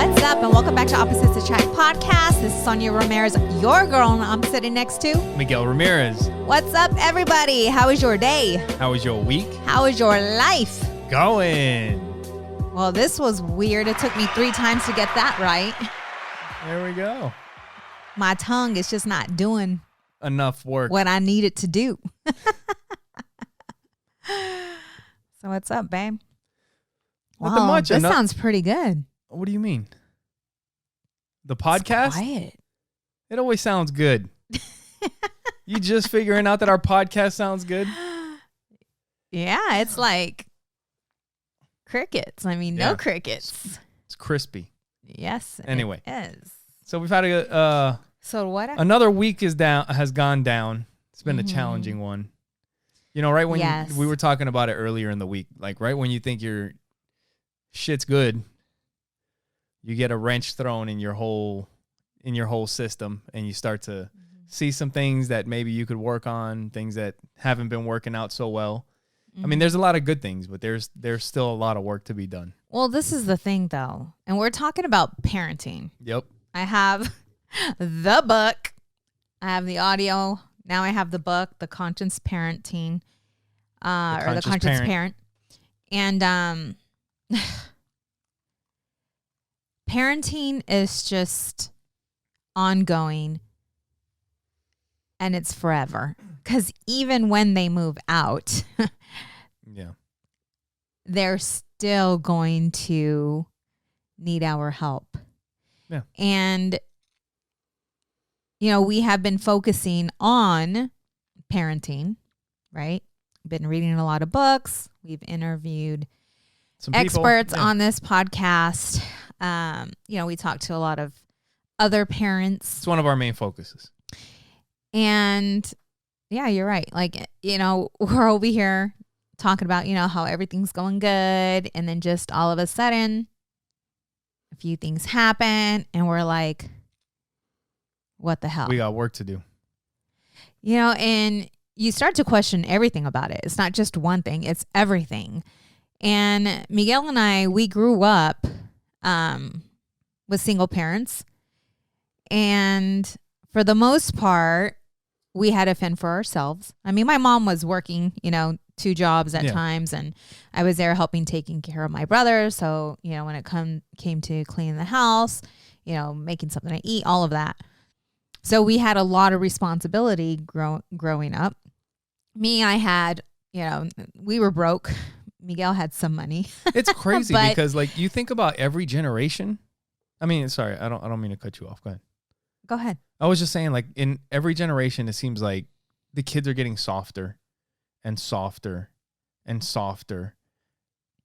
What's up, and welcome back to Opposites Attract podcast. This is Sonja Ramirez, your girl, and I'm sitting next to Miguel Ramirez. What's up, everybody? How was your day? How was your week? How was your life? Going. Well, this was weird. It took me 3 times to get that right. There we go. My tongue is just not doing Enough work. what I need it to do. So what's up, babe? Nothing Wow, much. this sounds pretty good. What do you mean? The podcast? It's quiet. It always sounds good. You just figuring out that our podcast sounds good? Yeah, it's like crickets. I mean, Yeah. no crickets. It's crispy. Yes. Anyway. It is. So we've had So what? another week has gone down. It's been a challenging one. You know, right when we were talking about it earlier in the week, like right when you think your shit's good, you get a wrench thrown in your whole system, and you start to see some things that maybe you could work on, things that haven't been working out so well. I mean, there's a lot of good things, but there's still a lot of work to be done. Well, this is the thing, though, and we're talking about parenting. Yep. I have the book. I have the audio. Now I have the book, The Conscious Parenting, or The Conscious Parent. And parenting is just ongoing, and it's forever. Because even when they move out, Yeah. they're still going to need our help. Yeah. And, you know, we have been focusing on parenting, right? Been reading a lot of books. We've interviewed Some experts people, on this podcast. You know, we talked to a lot of other parents. It's one of our main focuses. And yeah, you're right. Like, you know, we're over here talking about, you know, how everything's going good. And then just all of a sudden, a few things happen and we're like, what the hell? We got work to do. You know, and you start to question everything about it. It's not just one thing, it's everything. And Miguel and I, we grew up with single parents. And for the most part, we had to fend for ourselves. I mean, my mom was working, you know, 2 jobs at times, and I was there helping taking care of my brother. So, you know, when it came to cleaning the house, you know, making something to eat, all of that. So we had a lot of responsibility growing up. Me, I had, you know, we were broke. Miguel had some money. It's crazy because like you think about every generation. I mean, sorry, I don't mean to cut you off. Go ahead. Go ahead. I was just saying, like, in every generation, it seems like the kids are getting softer and softer and softer.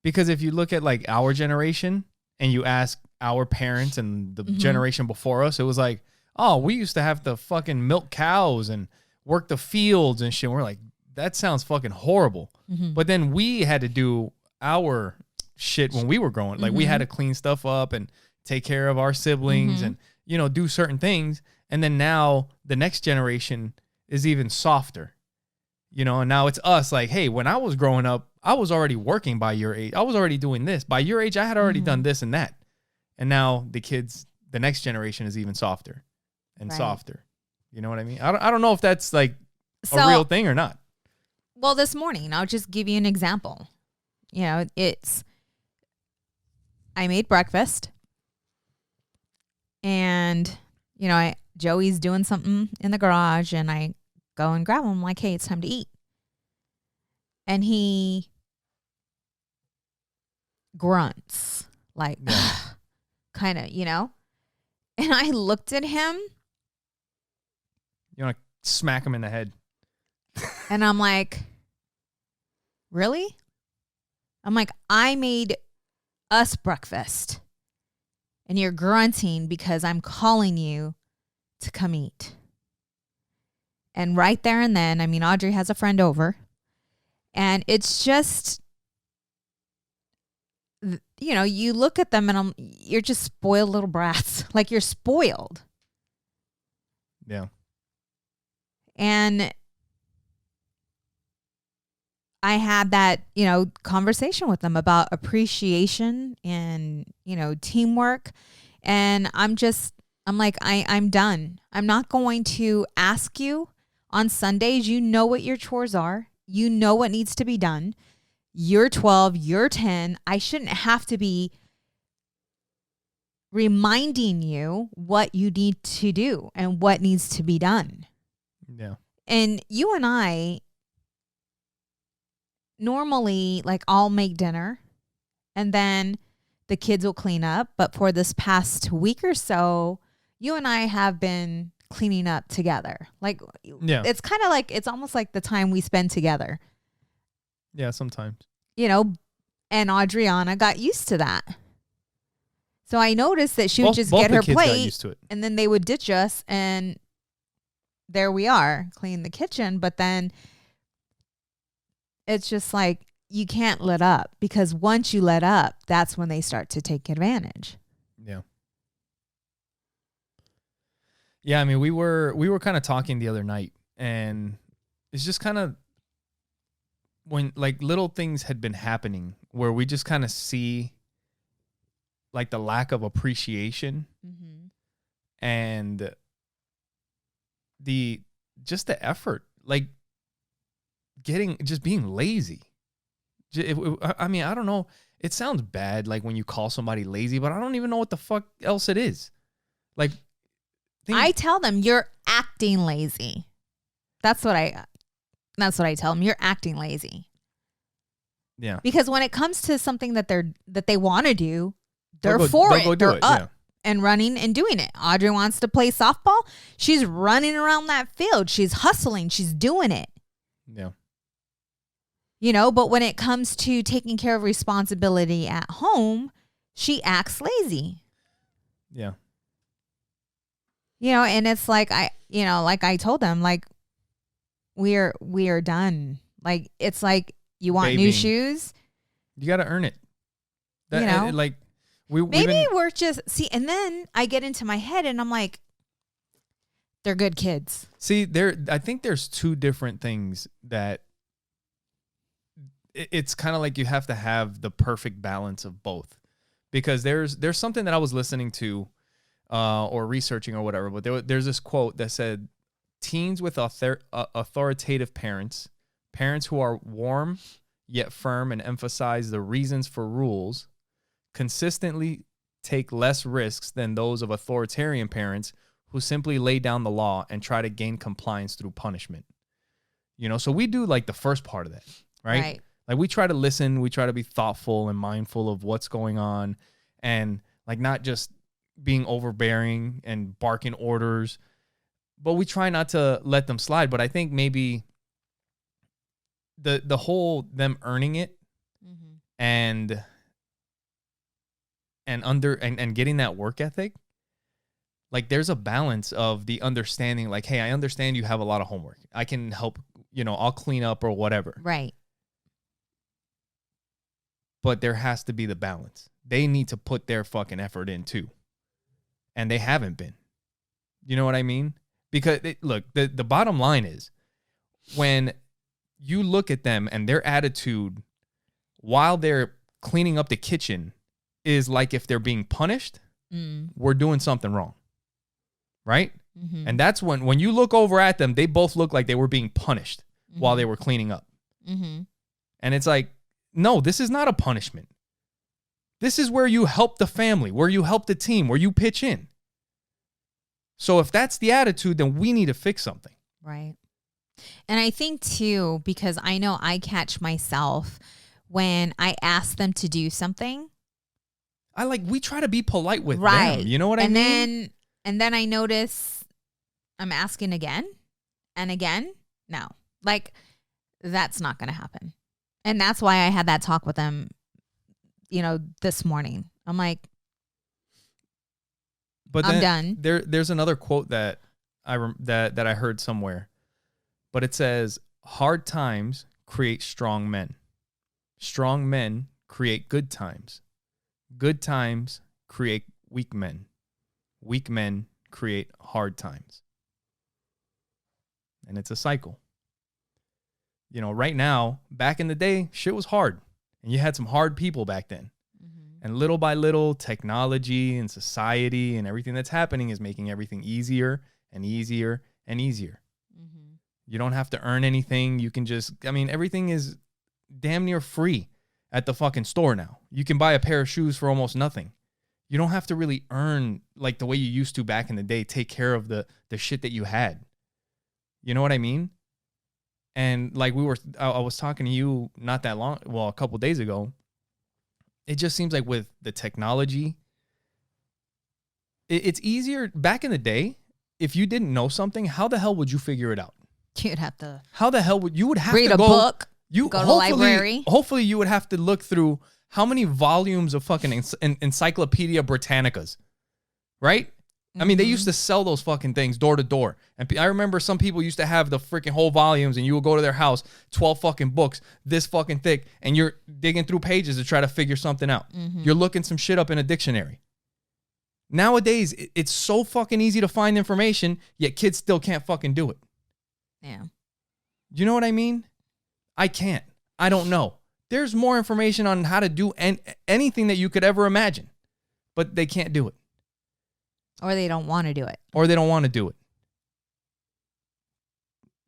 Because if you look at, like, our generation and you ask our parents and the generation before us, it was like, oh, we used to have to fucking milk cows and work the fields and shit. We're like, that sounds fucking horrible. But then we had to do our shit when we were growing. Like, we had to clean stuff up and take care of our siblings and, you know, do certain things. And then now the next generation is even softer, you know, and now it's us like, hey, when I was growing up, I was already working by your age. I was already doing this. By your age, I had already done this and that. And now the next generation is even softer and softer. You know what I mean? I don't know if that's like a real thing or not. Well, this morning, I'll just give you an example. You know, I made breakfast. And, you know, Joey's doing something in the garage, and I go and grab him. I'm like, hey, it's time to eat. And he grunts, like, kind of, you know. And I looked at him. You want to smack him in the head. And I'm like, really? I'm like, I made us breakfast. And you're grunting because I'm calling you to come eat. And right there and then, I mean, Audrey has a friend over. And it's just, you know, you look at them and you're just spoiled little brats. Like, you're spoiled. Yeah. And I had that, you know, conversation with them about appreciation and, you know, teamwork. And I'm like, I'm done. I'm not going to ask you on Sundays. You know what your chores are. You know what needs to be done. You're 12, you're 10. I shouldn't have to be reminding you what you need to do and what needs to be done. Yeah. And you and I normally, like, I'll make dinner and then the kids will clean up. But for this past week or so, you and I have been cleaning up together. Like, Yeah. it's kind of like, it's almost like the time we spend together. Yeah, sometimes. You know, and Adriana got used to that. So I noticed that she would just get her plate, got used to it. And then they would ditch us, and there we are, cleaning the kitchen. But then it's just like, you can't let up, because once you let up, that's when they start to take advantage. Yeah. Yeah, I mean, we were kind of talking the other night, and it's just kind of when like little things had been happening where we just kind of see like the lack of appreciation and the effort, like being lazy. I mean, I don't know. It sounds bad, like when you call somebody lazy, but I don't even know what the fuck else it is. Like, I tell them, you're acting lazy. That's what I tell them. You're acting lazy. Yeah. Because when it comes to something that they want to do, they're for it. They're up and running and doing it. Audrey wants to play softball. She's running around that field. She's hustling. She's doing it. Yeah. You know, but when it comes to taking care of responsibility at home, she acts lazy. Yeah. You know, and it's like like I told them, like, we are done. Like, it's like, you want new shoes, you got to earn it. That, you know, like we're just and then I get into my head and I'm like, they're good kids. See, I think there's two different things that it's kind of like you have to have the perfect balance of both, because there's something that I was listening to or researching or whatever, but there's this quote that said, teens with authoritative parents who are warm yet firm and emphasize the reasons for rules, consistently take less risks than those of authoritarian parents who simply lay down the law and try to gain compliance through punishment. You know, so we do like the first part of that, right? Like, we try to listen, we try to be thoughtful and mindful of what's going on, and like not just being overbearing and barking orders, but we try not to let them slide. But I think maybe the whole them earning it and getting that work ethic, like, there's a balance of the understanding, like, hey, I understand you have a lot of homework. I can help, you know, I'll clean up or whatever. Right. But there has to be the balance. They need to put their fucking effort in too. And they haven't been. You know what I mean? Because, look, the bottom line is, when you look at them and their attitude while they're cleaning up the kitchen is like if they're being punished, we're doing something wrong. Right? Mm-hmm. And that's when you look over at them, they both look like they were being punished while they were cleaning up. Mm-hmm. And it's like, no, this is not a punishment. This is where you help the family, where you help the team, where you pitch in. So if that's the attitude, then we need to fix something. Right. And I think too, because I know I catch myself when I ask them to do something. We try to be polite with them. You know what I mean? And then I notice I'm asking again and again. No, like, that's not going to happen. And that's why I had that talk with them, you know, this morning. I'm like, but I'm done. There's another quote that I heard somewhere, but it says, hard times create strong men. Strong men create good times. Good times create weak men. Weak men create hard times. And it's a cycle. You know, right now, back in the day, shit was hard. And you had some hard people back then. Mm-hmm. And little by little, technology and society and everything that's happening is making everything easier and easier and easier. Mm-hmm. You don't have to earn anything. You can just, everything is damn near free at the fucking store now. You can buy a pair of shoes for almost nothing. You don't have to really earn like the way you used to back in the day, take care of the shit that you had. You know what I mean? And like I was talking to you not that long, a couple days ago. It just seems like with the technology, it's easier. Back in the day, if you didn't know something, how the hell would you figure it out? You'd have to. How the hell would you have read to a book? You go to the library. Hopefully, you would have to look through how many volumes of fucking Encyclopedia Britannicas, right? Mm-hmm. They used to sell those fucking things door to door. And I remember some people used to have the freaking whole volumes, and you would go to their house, 12 fucking books, this fucking thick, and you're digging through pages to try to figure something out. Mm-hmm. You're looking some shit up in a dictionary. Nowadays, it's so fucking easy to find information, yet kids still can't fucking do it. Yeah. You know what I mean? I can't. I don't know. There's more information on how to do anything that you could ever imagine, but they can't do it. Or they don't want to do it.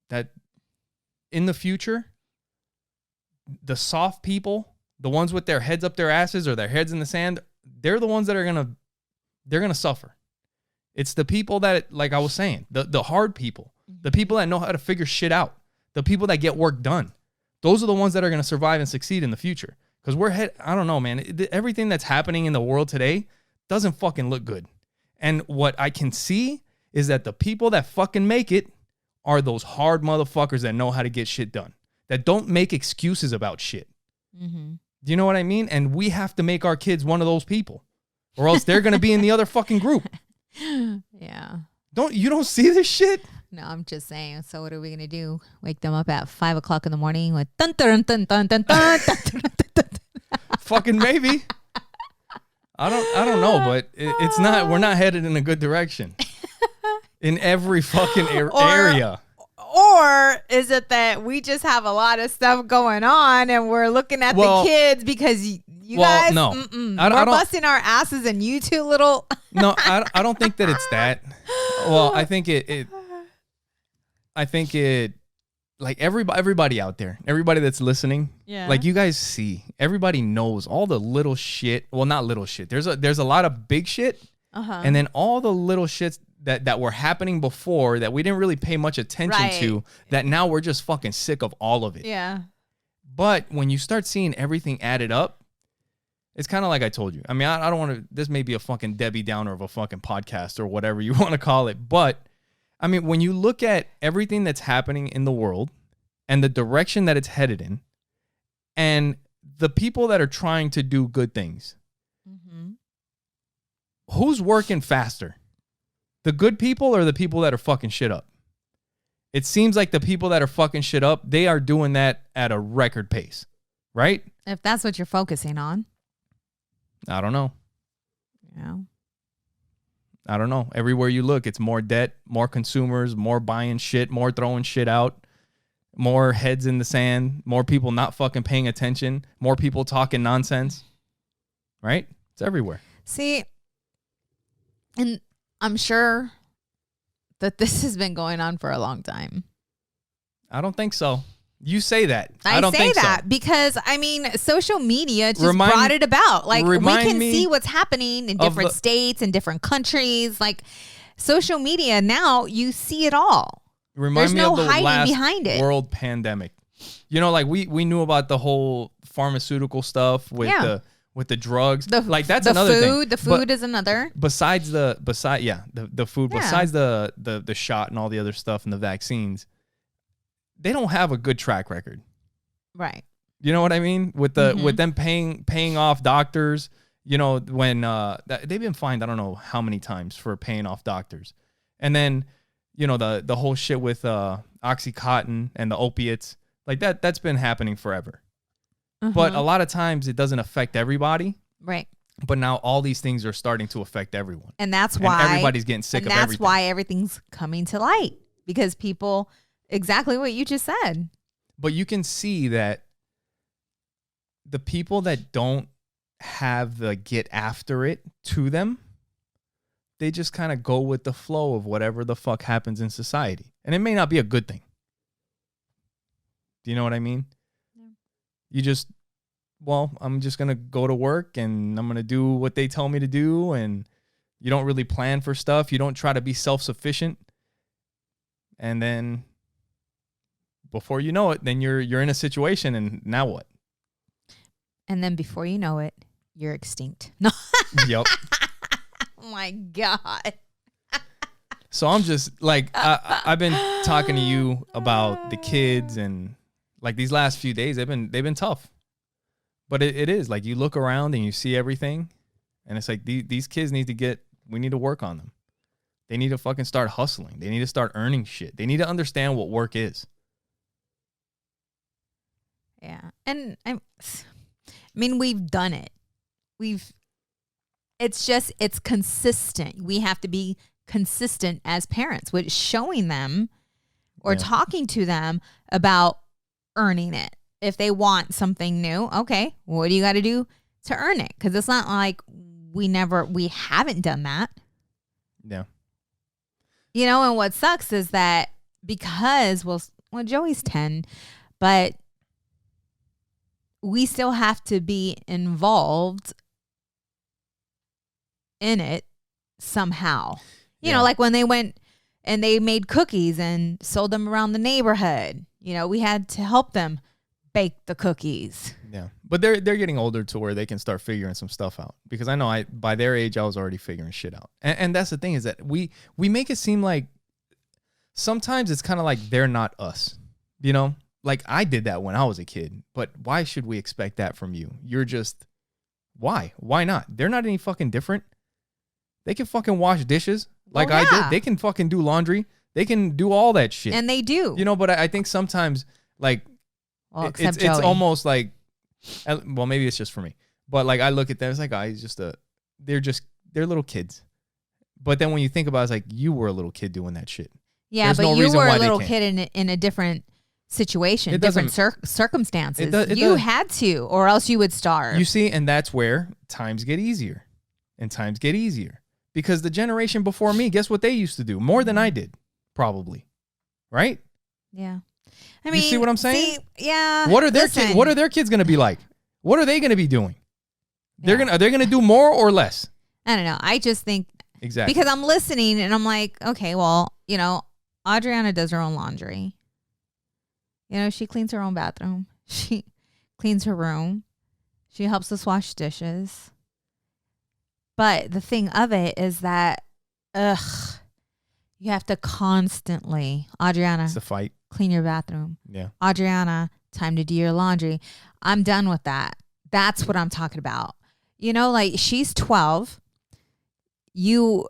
That in the future, the soft people, the ones with their heads up their asses or their heads in the sand, they're the ones that are gonna suffer. It's the people that, like I was saying, the hard people, the people that know how to figure shit out, the people that get work done. Those are the ones that are gonna survive and succeed in the future. Because I don't know, man. Everything that's happening in the world today doesn't fucking look good. And what I can see is that the people that fucking make it are those hard motherfuckers that know how to get shit done, that don't make excuses about shit. Mm-hmm. Do you know what I mean? And we have to make our kids one of those people, or else they're going to be in the other fucking group. Yeah. You don't see this shit? No, I'm just saying. So what are we going to do? Wake them up at 5 o'clock in the morning with dun dun dun dun dun dun dun. Fucking maybe. I don't know, but it's not. We're not headed in a good direction in every fucking area. Or is it that we just have a lot of stuff going on and we're looking at the kids because you guys, no, we're busting our asses and you two little. No, I don't think that it's that. Well, I think it. Like everybody out there, everybody that's listening, like you guys see, everybody knows all the little shit. Well, not little shit. There's a lot of big shit, and then all the little shits that were happening before that we didn't really pay much attention to. That now we're just fucking sick of all of it. Yeah. But when you start seeing everything added up, it's kind of like I told you. I don't want to. This may be a fucking Debbie Downer of a fucking podcast or whatever you want to call it, but. When you look at everything that's happening in the world and the direction that it's headed in and the people that are trying to do good things, who's working faster? The good people or the people that are fucking shit up? It seems like the people that are fucking shit up, they are doing that at a record pace, right? If that's what you're focusing on. I don't know. Yeah. I don't know. Everywhere you look, it's more debt, more consumers, more buying shit, more throwing shit out, more heads in the sand, more people not fucking paying attention, more people talking nonsense. Right? It's everywhere. See, and I'm sure that this has been going on for a long time. I don't think so. You say that. I don't say think that so. because, social media just brought it about. Like, we can see what's happening in different states and different countries. Like, social media, now you see it all. There's no hiding behind it. World pandemic. Like, we knew about the whole pharmaceutical stuff with the drugs. That's another thing. The food is another. Besides the food, besides the shot and all the other stuff and the vaccines, they don't have a good track record. Right. You know what I mean? With them paying off doctors, when they've been fined, I don't know how many times for paying off doctors. And then, the whole shit with Oxycontin and the opiates, like that's been happening forever. But a lot of times it doesn't affect everybody. Right. But now all these things are starting to affect everyone. And that's why everybody's getting sick of everything. And that's why everything's coming to light, because people, exactly what you just said. But you can see that the people that don't have the get after it to them. They just kind of go with the flow of whatever the fuck happens in society. And it may not be a good thing. Do you know what I mean? Yeah. You just, well, I'm just going to go to work and I'm going to do what they tell me to do. And you don't really plan for stuff. You don't try to be self-sufficient. And then before you know it, then you're in a situation, and now what? And then before you know it, you're extinct. No. Yep. Oh my God. So I'm just like, I've been talking to you about the kids, and like these last few days, they've been tough. But it is like you look around and you see everything, and it's like these kids we need to work on them. They need to fucking start hustling. They need to start earning shit. They need to understand what work is. Yeah. And I mean, we've done it. It's consistent. We have to be consistent as parents with showing them or talking to them about earning it. If they want something new, okay, what do you got to do to earn it? Because it's not like we haven't done that. Yeah. You know, and what sucks is that because, well, Joey's 10, but we still have to be involved in it somehow. You know, like when they went and they made cookies and sold them around the neighborhood, you know, we had to help them bake the cookies. Yeah. But they're getting older to where they can start figuring some stuff out, because I know by their age, I was already figuring shit out. And that's the thing, is that we make it seem like sometimes it's kind of like they're not us, you know? Like I did that when I was a kid, but why should we expect that from you? You're just, why? Why not? They're not any fucking different. They can fucking wash dishes like I did. They can fucking do laundry. They can do all that shit. And they do. You know, but I think sometimes like it's almost like, well, maybe it's just for me, but like I look at them, it's like, they're little kids. But then when you think about it, it's like you were a little kid doing that shit. Yeah, There's but no you were a little kid in a different situation, different circumstances. You had to, or else you would starve. You see, and that's where times get easier. And times get easier. Because the generation before me, guess what they used to do? More than I did, probably. Right? Yeah. I mean, you see what I'm saying? Yeah. What are their kids going to be like? What are they going to be doing? Are they going to do more or less? I don't know. I just think exactly, because I'm listening and I'm like, okay, well, you know, Adriana does her own laundry. You know, she cleans her own bathroom. She cleans her room. She helps us wash dishes. But the thing of it is that, you have to constantly, Adriana, it's a fight. Clean your bathroom. Yeah. Adriana, time to do your laundry. I'm done with that. That's what I'm talking about. You know, like she's 12. You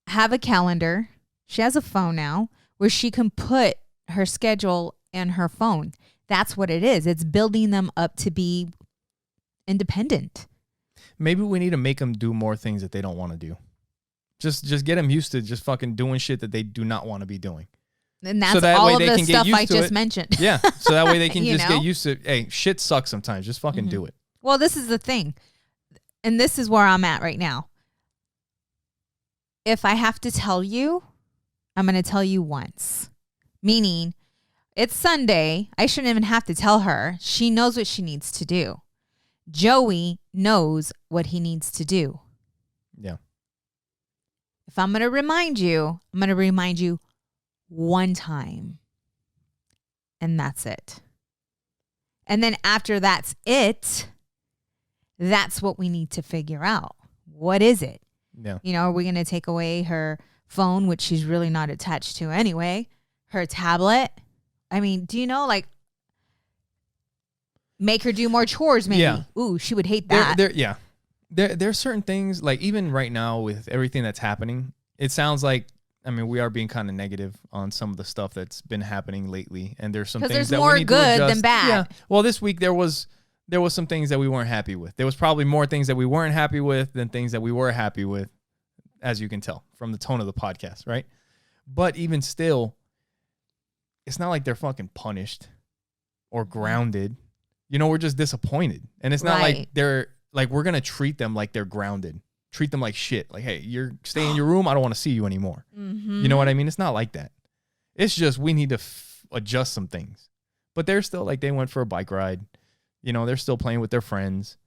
have a calendar. She has a phone now where she can put her schedule in her phone. That's what it is. It's building them up to be independent. Maybe we need to make them do more things that they don't want to do. Just get them used to just fucking doing shit that they do not want to be doing. And that's all of the stuff I just mentioned. Yeah. So that way they can just get used to, hey, shit sucks sometimes. Just fucking do it. Well, this is the thing. And this is where I'm at right now. If I have to tell you, I'm going to tell you once. Meaning, it's Sunday. I shouldn't even have to tell her. She knows what she needs to do. Joey knows what he needs to do. Yeah. If I'm going to remind you, I'm going to remind you one time. And that's it. And then after that's it, that's what we need to figure out. What is it? Yeah. You know, are we going to take away her phone, which she's really not attached to anyway? Her tablet? I mean, do you know, like, make her do more chores, maybe. Yeah. Ooh, she would hate that. There are certain things, like even right now with everything that's happening, it sounds like, I mean, we are being kind of negative on some of the stuff that's been happening lately. And there's some things that we need to adjust. There's more good than bad. Yeah. Well, this week there was some things that we weren't happy with. There was probably more things that we weren't happy with than things that we were happy with, as you can tell from the tone of the podcast, right? But even still, it's not like they're fucking punished or grounded. You know, we're just disappointed. And it's not like they're like we're going to treat them like they're grounded. Treat them like shit. Like, hey, you're stay in your room. I don't want to see you anymore. Mm-hmm. You know what I mean? It's not like that. It's just we need to adjust some things. But they're still like they went for a bike ride. You know, they're still playing with their friends.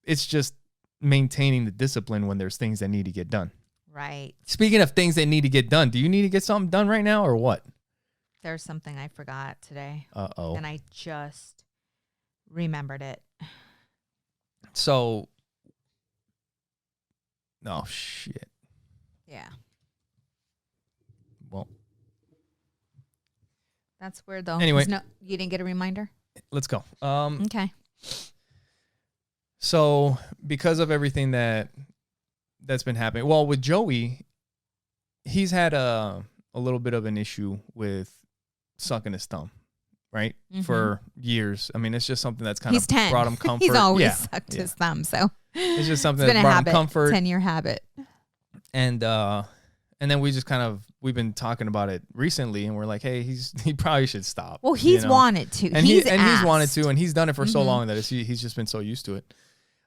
It's just maintaining the discipline when there's things that need to get done. Right. Speaking of things that need to get done, do you need to get something done right now or what? There's something I forgot today. Uh-oh. And I just remembered it. So, oh, shit. Yeah. Well. That's weird, though. Anyway. No, you didn't get a reminder? Let's go. Okay. So, because of everything that's been happening, well, with Joey, he's had a little bit of an issue with sucking his thumb, right? Mm-hmm. For years. I mean, it's just something that's kind of brought him comfort. He's always sucked his thumb, so it's just something that's brought him comfort. 10-year habit. And then we've been talking about it recently, and we're like, hey, he probably should stop. Well, he's wanted to. And he's wanted to, and he's done it for so long that he's just been so used to it.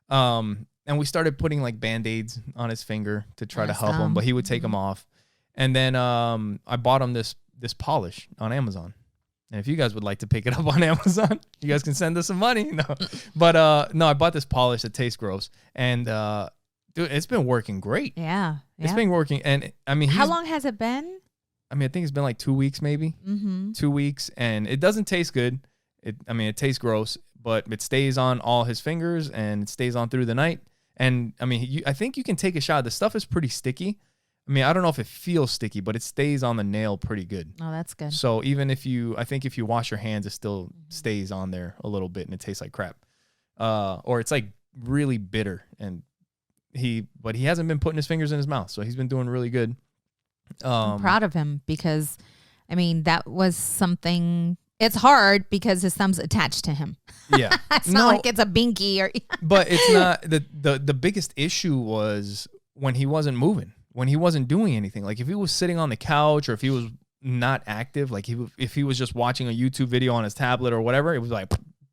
And we started putting like Band-Aids on his finger to try to help him, but he would take them off. And then I bought him this polish on Amazon. And if you guys would like to pick it up on Amazon, you guys can send us some money. No, but no, I bought this polish that tastes gross, and dude, it's been working great. Yeah. It's been working, and I mean, how long has it been? I mean, I think it's been like 2 weeks, maybe 2 weeks, and it doesn't taste good. It tastes gross, but it stays on all his fingers, and it stays on through the night. And I mean, I think you can take a shot. The stuff is pretty sticky. I mean, I don't know if it feels sticky, but it stays on the nail pretty good. Oh, that's good. So even if you wash your hands, it still stays on there a little bit, and it tastes like crap. Or it's like really bitter, and he hasn't been putting his fingers in his mouth, so he's been doing really good. I'm proud of him because, I mean, that was something. It's hard because his thumb's attached to him. Yeah, it's not like it's a binky or. But it's not the biggest issue was when he wasn't moving, when he wasn't doing anything. Like if he was sitting on the couch, or if he was not active, like if he was just watching a YouTube video on his tablet or whatever, it was like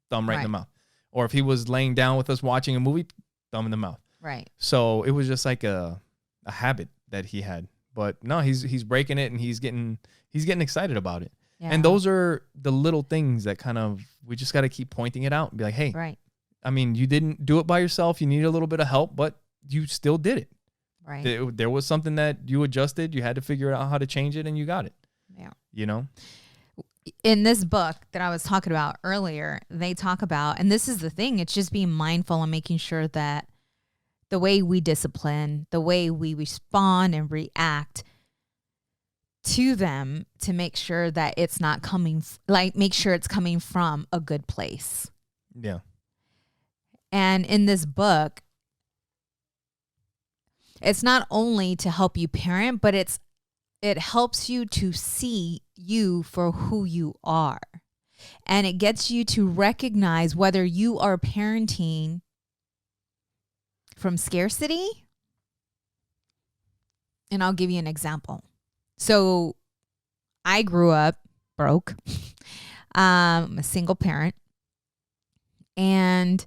thumb right in the mouth. Or if he was laying down with us watching a movie, thumb in the mouth. Right. So it was just like a habit that he had. But no, he's breaking it, and he's getting excited about it. Yeah. And those are the little things that kind of, we just got to keep pointing it out and be like, hey, right. I mean, you didn't do it by yourself. You needed a little bit of help, but you still did it. Right. There was something that you adjusted. You had to figure out how to change it, and you got it. Yeah. You know? In this book that I was talking about earlier, they talk about, and this is the thing, it's just being mindful and making sure that the way we discipline, the way we respond and react to them, to make sure that it's not coming, make sure it's coming from a good place. Yeah. And in this book, it's not only to help you parent, but it helps you to see you for who you are. And it gets you to recognize whether you are parenting from scarcity. And I'll give you an example. So I grew up broke. I'm a single parent. And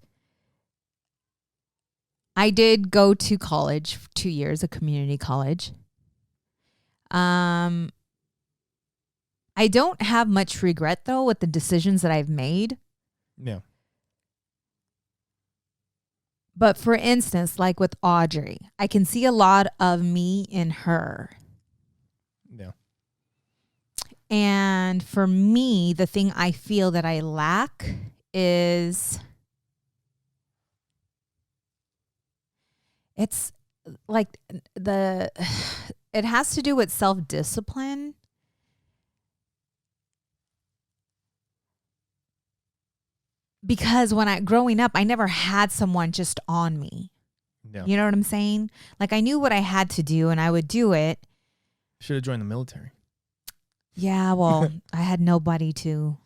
I did go to college for 2 years, a community college. I don't have much regret, though, with the decisions that I've made. Yeah. But for instance, like with Audrey, I can see a lot of me in her. Yeah. And for me, the thing I feel that I lack is, it's like it has to do with self-discipline. Because growing up, I never had someone just on me. Yeah. You know what I'm saying? Like I knew what I had to do and I would do it. Should have joined the military. Yeah, well, I had nobody to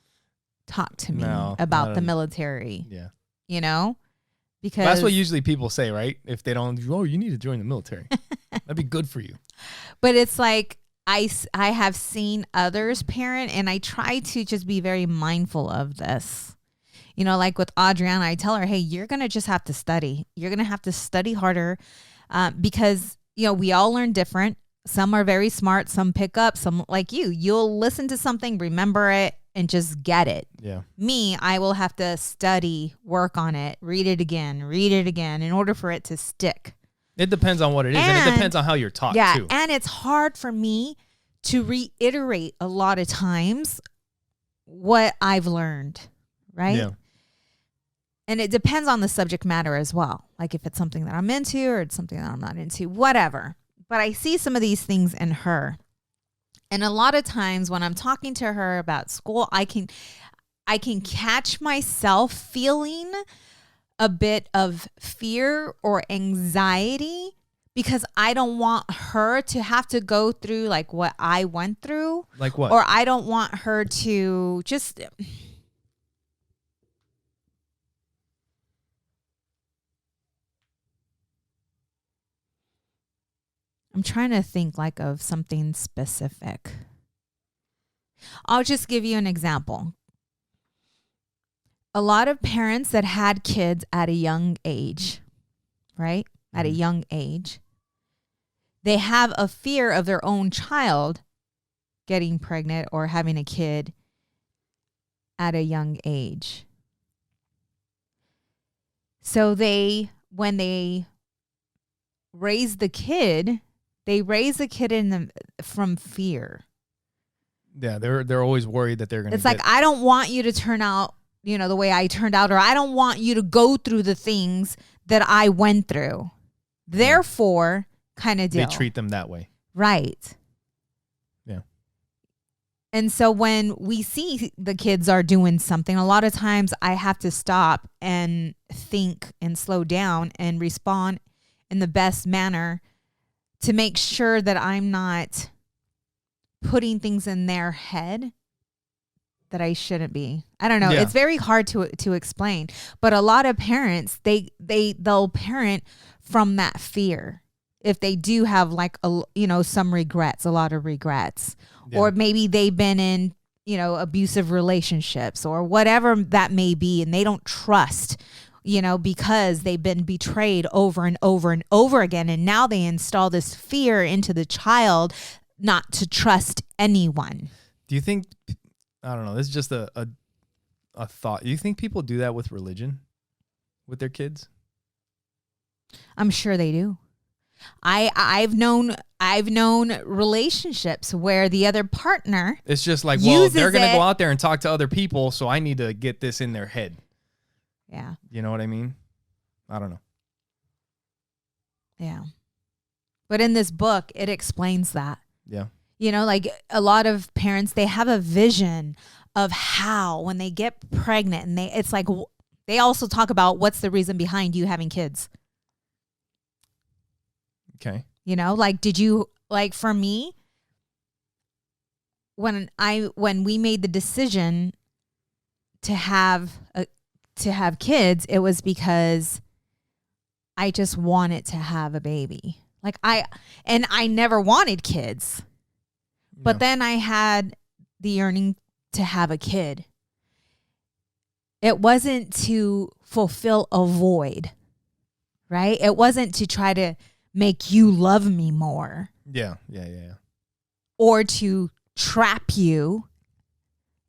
talk to me about the military. Yeah. You know? Because that's what usually people say, right? If they don't, you need to join the military. That'd be good for you. But it's like I have seen others parent, and I try to just be very mindful of this. Like with Adriana, I tell her, hey, you're going to just have to study. You're going to have to study harder because, we all learn different. Some are very smart. Some pick up. Some like you'll listen to something, remember it, and just get it. Yeah. Me, I will have to study, work on it, read it again in order for it to stick. It depends on what it is, and it depends on how you're taught, too. And it's hard for me to reiterate a lot of times what I've learned, right? Yeah. And it depends on the subject matter as well. Like if it's something that I'm into or it's something that I'm not into, whatever. But I see some of these things in her. And a lot of times when I'm talking to her about school, I can catch myself feeling a bit of fear or anxiety because I don't want her to have to go through like what I went through. Like what? Or I don't want her to just... I'm trying to think like of something specific. I'll just give you an example. A lot of parents that had kids at a young age, right? At a young age, they have a fear of their own child getting pregnant or having a kid at a young age. So when they raise the kid, they raise the kid from fear. Yeah, they're always worried that they're going to. It's like, I don't want you to turn out, the way I turned out, or I don't want you to go through the things that I went through. Therefore, kind of deal. They treat them that way. Right. Yeah. And so when we see the kids are doing something, a lot of times I have to stop and think and slow down and respond in the best manner to make sure that I'm not putting things in their head that I shouldn't be. I don't know. Yeah. It's very hard to explain, but a lot of parents, they'll parent from that fear. If they do have like some regrets, a lot of regrets, or maybe they've been in, abusive relationships or whatever that may be, and they don't trust, because they've been betrayed over and over and over again. And now they install this fear into the child not to trust anyone. Do you think, I don't know, this is just a thought. Do you think people do that with religion, with their kids? I'm sure they do. I've known relationships where the other partner, it's just like, well, they're going to go out there and talk to other people, so I need to get this in their head. Yeah. You know what I mean? I don't know. Yeah. But in this book, it explains that. Yeah. Like a lot of parents, they have a vision of how when they get pregnant, and it's like they also talk about what's the reason behind you having kids. Okay. Like, did you, like, for me, when we made the decision to have kids, it was because I just wanted to have a baby. Like I never wanted kids, but then I had the yearning to have a kid. It wasn't to fulfill a void, right? It wasn't to try to make you love me more. Yeah. Or to trap you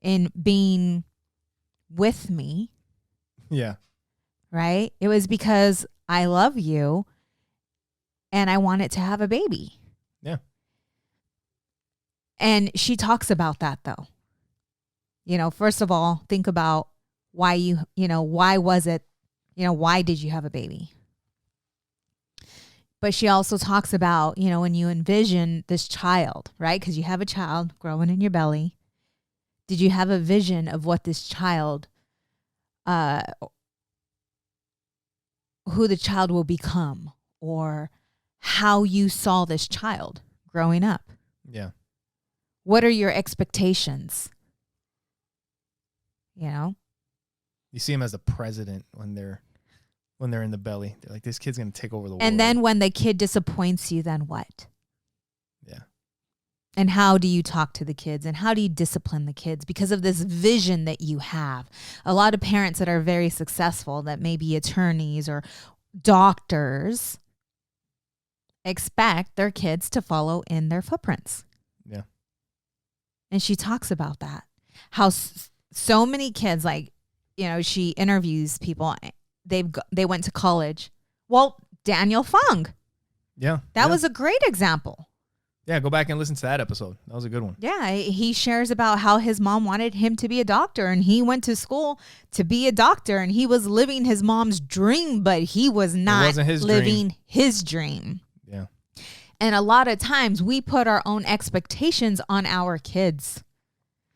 in being with me. Yeah. Right? It was because I love you and I wanted to have a baby. Yeah. And she talks about that though. First of all, think about why why was it, why did you have a baby? But she also talks about, when you envision this child, right? Because you have a child growing in your belly. Did you have a vision of what this child, who the child will become, or how you saw this child growing up? Yeah. What are your expectations? You see him as the president when they're in the belly. They're like, this kid's going to take over the world. And then when the kid disappoints you, then what? Yeah. And how do you talk to the kids and how do you discipline the kids because of this vision that you have? A lot of parents that are very successful, that may be attorneys or doctors, expect their kids to follow in their footprints. Yeah. And she talks about that. How so many kids, like, you know, she interviews people. They went to college. Well, Daniel Fung. Yeah. That was a great example. Yeah, go back and listen to that episode. That was a good one. Yeah, he shares about how his mom wanted him to be a doctor and he went to school to be a doctor and he was living his mom's dream, but he was not living his dream. Yeah. And a lot of times we put our own expectations on our kids.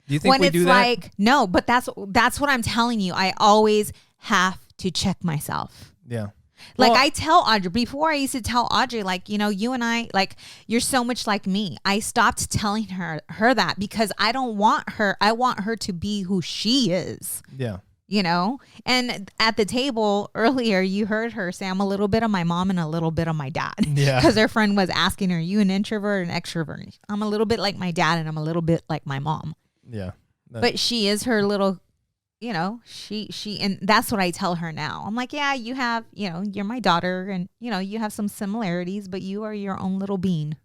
Do you think we do that? Like, no, but that's what I'm telling you. I always have to check myself. Yeah. Like, I tell Audrey, before I used to tell Audrey, like, you know, you and I, like, you're so much like me. I stopped telling her that because I don't want her. I want her to be who she is. Yeah. You know, and at the table earlier, you heard her say, I'm a little bit of my mom and a little bit of my dad. Yeah. Because her friend was asking her, are you an introvert or an extrovert? I'm a little bit like my dad and I'm a little bit like my mom. Yeah. But she is her little, you know, she, and that's what I tell her now. I'm like, yeah, you have, you know, you're my daughter and, you know, you have some similarities, but you are your own little bean.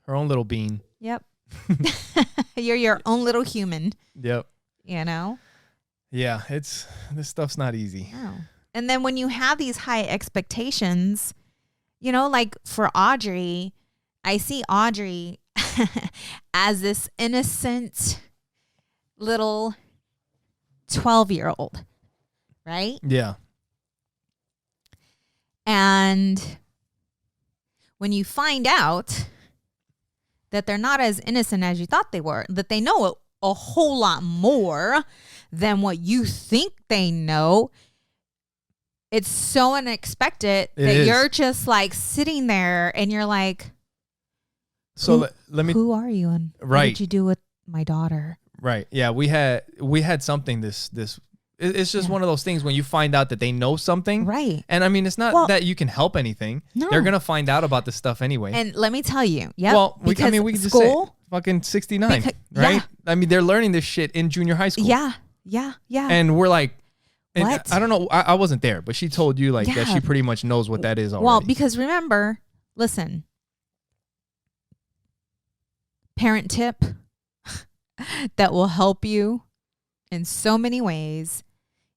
Her own little bean. Yep. You're your own little human. Yep. You know? Yeah, this stuff's not easy. No. And then when you have these high expectations, you know, like for Audrey, I see Audrey as this innocent little 12-year-old, right? Yeah. And when you find out that they're not as innocent as you thought they were, that they know a whole lot more than what you think they know, it's so unexpected that you're just like sitting there and you're like, so let me, who are you and what did you do with my daughter? Right. Yeah, we had something this it's just one of those things when you find out that they know something. Right. And I mean, it's not that you can help anything. No. They're going to find out about this stuff anyway. And let me tell you. Yeah. Well, we can just say fucking 69, right? Yeah. I mean, they're learning this shit in junior high school. Yeah. Yeah. Yeah. And we're like, what? I don't know. I wasn't there, but she told you like that she pretty much knows what that is already. Well, because remember, listen, parent tip that will help you in so many ways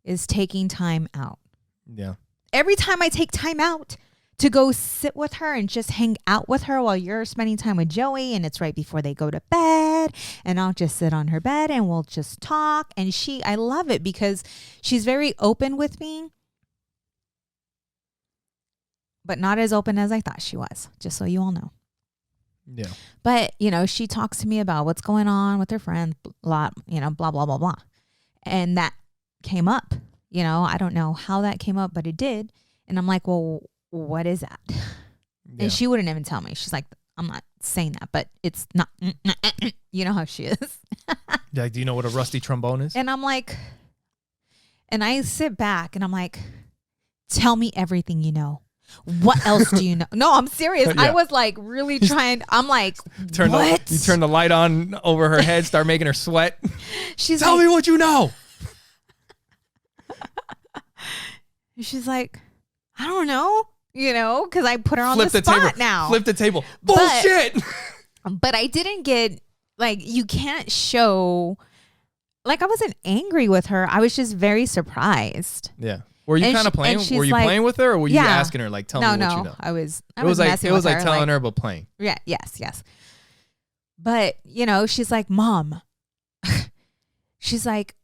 is taking time out. Yeah. Every time I take time out to go sit with her and just hang out with her while you're spending time with Joey and it's right before they go to bed and I'll just sit on her bed and we'll just talk. And I love it because she's very open with me, but not as open as I thought she was, just so you all know. Yeah. But, you know, she talks to me about what's going on with her friends, blah, you know, blah, blah, blah, blah. And that came up, you know, I don't know how that came up, but it did. And I'm like, well, what is that? Yeah. And she wouldn't even tell me. She's like, I'm not saying that, but it's not, you know how she is. Like, do you know what a rusty trombone is? And I'm like, and I sit back and I'm like, tell me everything you know. What else do you know? No, I'm serious. Yeah. I was like really trying. I'm like, you turn the light on over her head, start making her sweat. She's tell me what you know. She's like, I don't know, you know, because I put her on the spot now. Flip the table. Bullshit. But I didn't get, like, you can't show, like, I wasn't angry with her. I was just very surprised. Yeah. Were you kind of playing? Were you playing with her, or were you asking her like, "Tell me what you know"? I was. It was like telling her, but playing. Yeah. Yes. But you know, she's like, "Mom," she's like,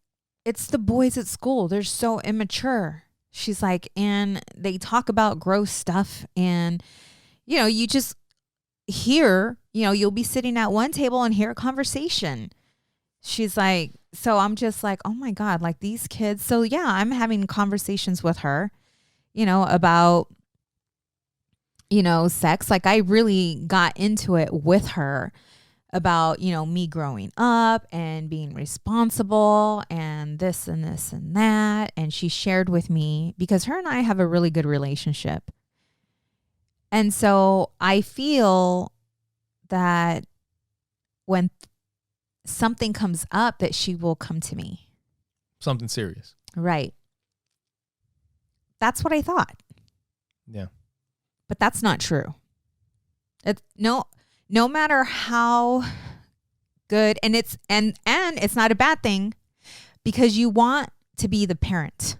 "It's the boys at school. They're so immature." She's like, and they talk about gross stuff, and you know, you just hear, you know, you'll be sitting at one table and hear a conversation. She's like, so I'm just like, oh my God, like these kids. So yeah, I'm having conversations with her, you know, about, you know, sex. Like I really got into it with her about, you know, me growing up and being responsible and this and this and that. And she shared with me because her and I have a really good relationship. And so I feel that when something comes up that she will come to me. Something serious. Right. That's what I thought. Yeah. But that's not true. No matter how good, and it's not a bad thing, because you want to be the parent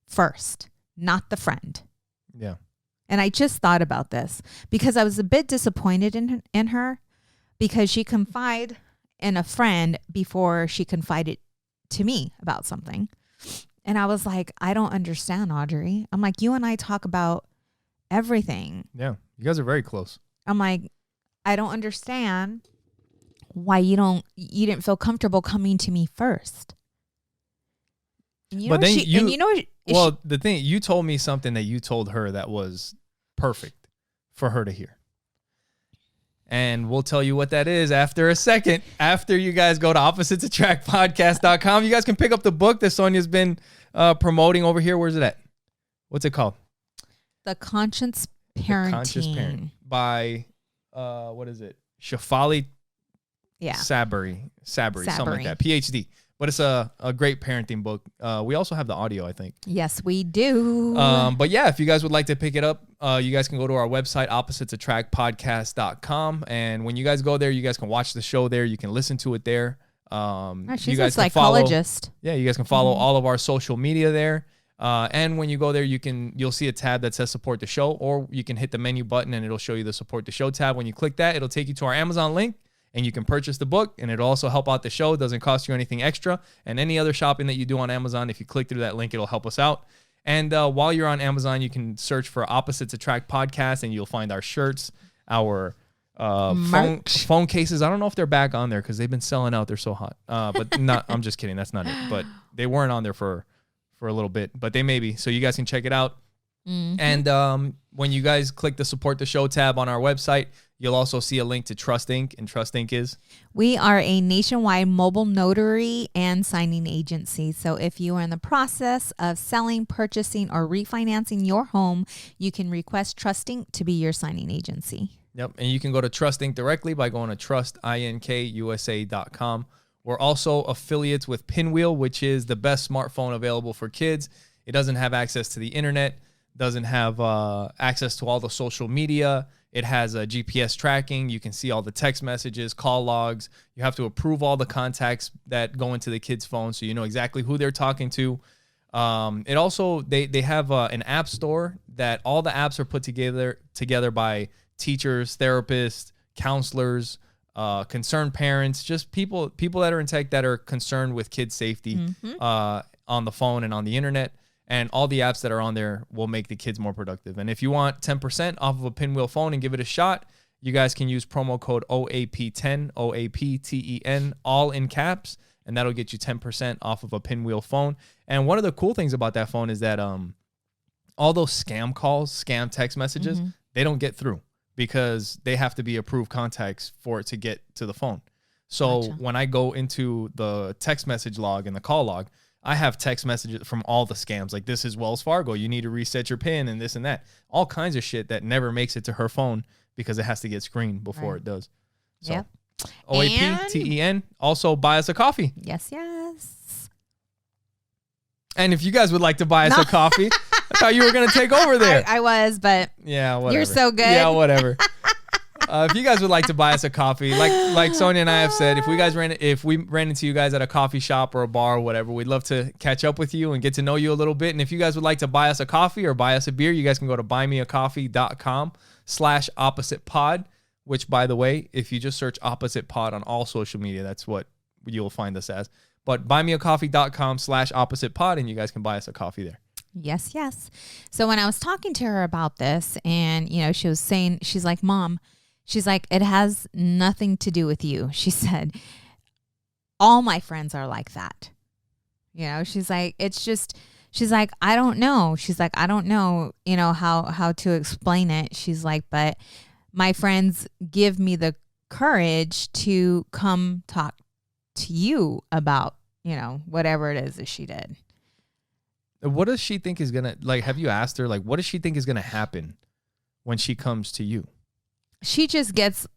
first, not the friend. Yeah. And I just thought about this because I was a bit disappointed in her, because she confided in a friend before she confided to me about something. And I was like, I don't understand, Audrey. I'm like, you and I talk about everything. Yeah. You guys are very close. I'm like, I don't understand why you didn't feel comfortable coming to me first. The thing, you told me something that you told her that was perfect for her to hear. And we'll tell you what that is after a second. After you guys go to oppositesattractpodcast.com, you guys can pick up the book that Sonja's been promoting over here. Where's it at? What's it called? The Conscious Parenting. The Conscious Parent by, what is it? Shafali Sabri, something like that. PhD. But it's a great parenting book. We also have the audio, I think. Yes, we do. But yeah, if you guys would like to pick it up, you guys can go to our website, oppositesattractpodcast.com. And when you guys go there, you guys can watch the show there. You can listen to it there. She's you guys a psychologist. You guys can follow all of our social media there. And when you go there, you'll see a tab that says support the show, or you can hit the menu button and it'll show you the support the show tab. When you click that, it'll take you to our Amazon link. And you can purchase the book, and it'll also help out the show. It doesn't cost you anything extra. And any other shopping that you do on Amazon, if you click through that link, it'll help us out. And while you're on Amazon, you can search for Opposites Attract Podcast, and you'll find our shirts, our phone cases. I don't know if they're back on there because they've been selling out. They're so hot. But not. I'm just kidding. That's not it. But they weren't on there for a little bit, but they may be. So you guys can check it out. Mm-hmm. And when you guys click the Support the Show tab on our website, you'll also see a link to Trust Inc. And Trust Inc. is? We are a nationwide mobile notary and signing agency. So if you are in the process of selling, purchasing, or refinancing your home, you can request Trust Inc. to be your signing agency. Yep. And you can go to Trust Inc. directly by going to trustinkusa.com. We're also affiliates with Pinwheel, which is the best smartphone available for kids. It doesn't have access to the internet, doesn't have access to all the social media. It has a GPS tracking. You can see all the text messages, call logs. You have to approve all the contacts that go into the kid's phone, so you know exactly who they're talking to. It also, they have an app store that all the apps are put together by teachers, therapists, counselors, concerned parents, just people that are in tech that are concerned with kids' safety on the phone and on the internet. And all the apps that are on there will make the kids more productive. And if you want 10% off of a Pinwheel phone and give it a shot, you guys can use promo code OAP10, OAPTEN, all in caps, and that'll get you 10% off of a Pinwheel phone. And one of the cool things about that phone is that all those scam calls, scam text messages, they don't get through because they have to be approved contacts for it to get to the phone. So when I go into the text message log and the call log, I have text messages from all the scams. Like, this is Wells Fargo. You need to reset your PIN and this and that. All kinds of shit that never makes it to her phone because it has to get screened before it does. So, yep. OAPTEN. Also, buy us a coffee. Yes, yes. And if you guys would like to buy us a coffee, I thought you were going to take over there. I was, but yeah, whatever. You're so good. Yeah, whatever. If you guys would like to buy us a coffee, like Sonja and I have said, if we ran into you guys at a coffee shop or a bar or whatever, we'd love to catch up with you and get to know you a little bit. And if you guys would like to buy us a coffee or buy us a beer, you guys can go to buymeacoffee.com/oppositepod, which, by the way, if you just search Opposite Pod on all social media, that's what you'll find us as. But buymeacoffee.com/oppositepod, and you guys can buy us a coffee there. Yes, yes. So when I was talking to her about this, and, she was saying, she's like, Mom, she's like, it has nothing to do with you. She said, all my friends are like that. She's like, she's like, I don't know. She's like, I don't know, how to explain it. She's like, but my friends give me the courage to come talk to you about, whatever it is that she did. What does she think is going to, have you asked her, what does she think is going to happen when she comes to you? She just gets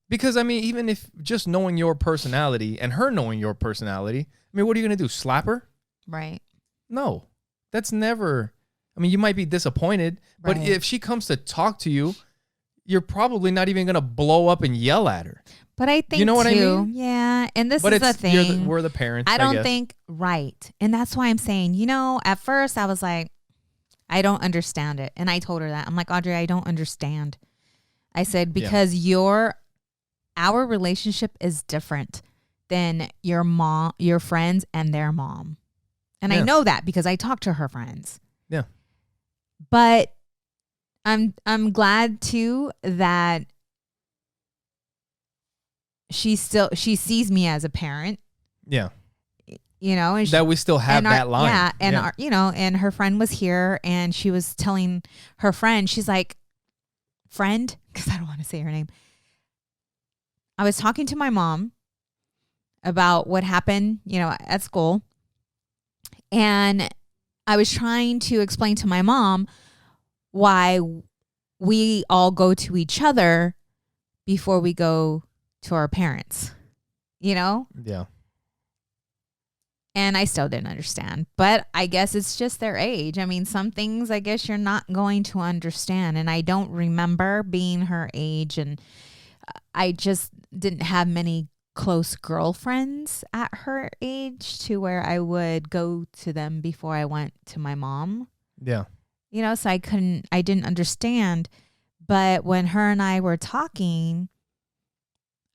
Because, I mean, even if just knowing your personality and her knowing your personality, I mean, what are you going to do? Slap her? Right. No. That's never, I mean, you might be disappointed, but Right. if she comes to talk to you, you're probably not even going to blow up and yell at her. But I think, You know what I too, mean? yeah, and this But is the thing. we're the parents, I don't guess. think, right. And that's why I'm saying, at first I was like, I don't understand it. And I told her that. I'm like, Audrey, I don't understand. I said, because our relationship is different than your friends and their mom. And I know that because I talked to her friends. Yeah. But I'm glad too that she sees me as a parent. Yeah. And that we still have that line. Yeah. And and her friend was here and she was telling her friend, she's like, friend, because I don't want to say her name. I was talking to my mom about what happened, at school. And I was trying to explain to my mom why we all go to each other before we go to our parents, Yeah. And I still didn't understand. But I guess it's just their age. I mean, some things I guess you're not going to understand. And I don't remember being her age. And I just didn't have many close girlfriends at her age to where I would go to them before I went to my mom. Yeah. So I didn't understand. But when her and I were talking,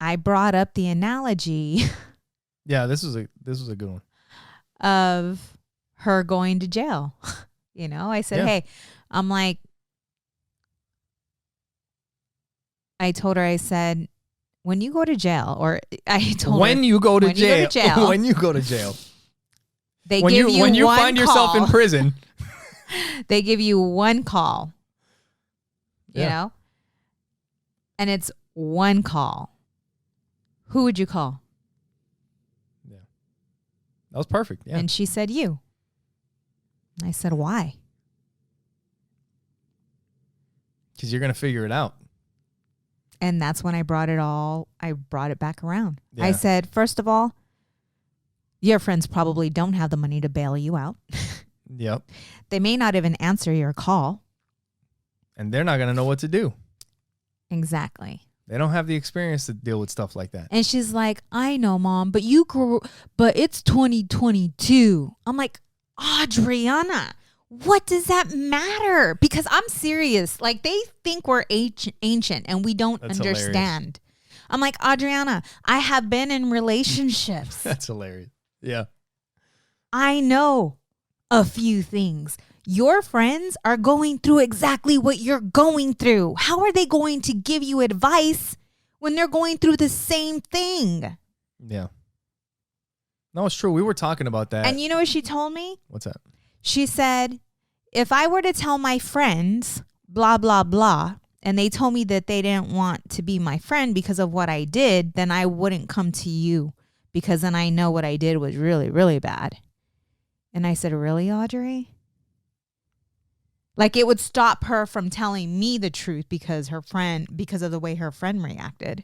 I brought up the analogy. Yeah, this was a good one. Of her going to jail. I said, hey, I'm like, I told her, I said, when you go to jail, or I told when her, you go to when you go to jail, when you go to jail, they when give you when you one find yourself in call. prison, They give you one call, and it's one call. Who would you call? Yeah, that was perfect. Yeah, and she said you. I said, why? Because you're gonna figure it out. And that's when I brought it back around. Yeah. I said, first of all, your friends probably don't have the money to bail you out. Yep. They may not even answer your call. And they're not going to know what to do. Exactly. They don't have the experience to deal with stuff like that. And she's like, I know, Mom, but it's 2022. I'm like, Adriana, what does that matter? Because I'm serious. Like, they think we're ancient and we don't understand. Hilarious. I'm like, Adriana, I have been in relationships. That's hilarious. Yeah. I know a few things. Your friends are going through exactly what you're going through. How are they going to give you advice when they're going through the same thing? Yeah. No, it's true. We were talking about that. And you know what she told me? What's that? She said, if I were to tell my friends, blah, blah, blah, and they told me that they didn't want to be my friend because of what I did, then I wouldn't come to you because then I know what I did was really, really bad. And I said, really, Audrey? Like, it would stop her from telling me the truth because of the way her friend reacted.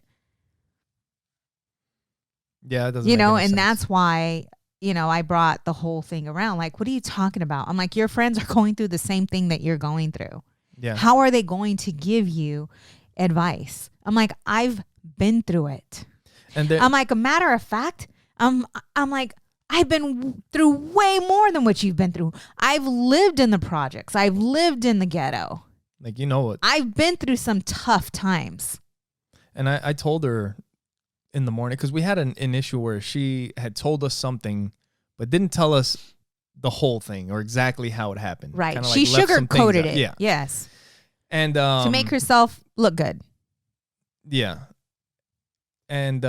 Yeah, it doesn't make any sense. That's why, I brought the whole thing around. Like, what are you talking about? I'm like, your friends are going through the same thing that you're going through. Yeah. How are they going to give you advice? I'm like, I've been through it. And I'm like, a matter of fact, I'm like, I've been through way more than what you've been through. I've lived in the projects. I've lived in the ghetto. Like, you know what? I've been through some tough times. And I told her in the morning, because we had an issue where she had told us something, but didn't tell us the whole thing or exactly how it happened. Right. Kinda She like sugar-coated it. Yeah. Yes. And to make herself look good. Yeah. And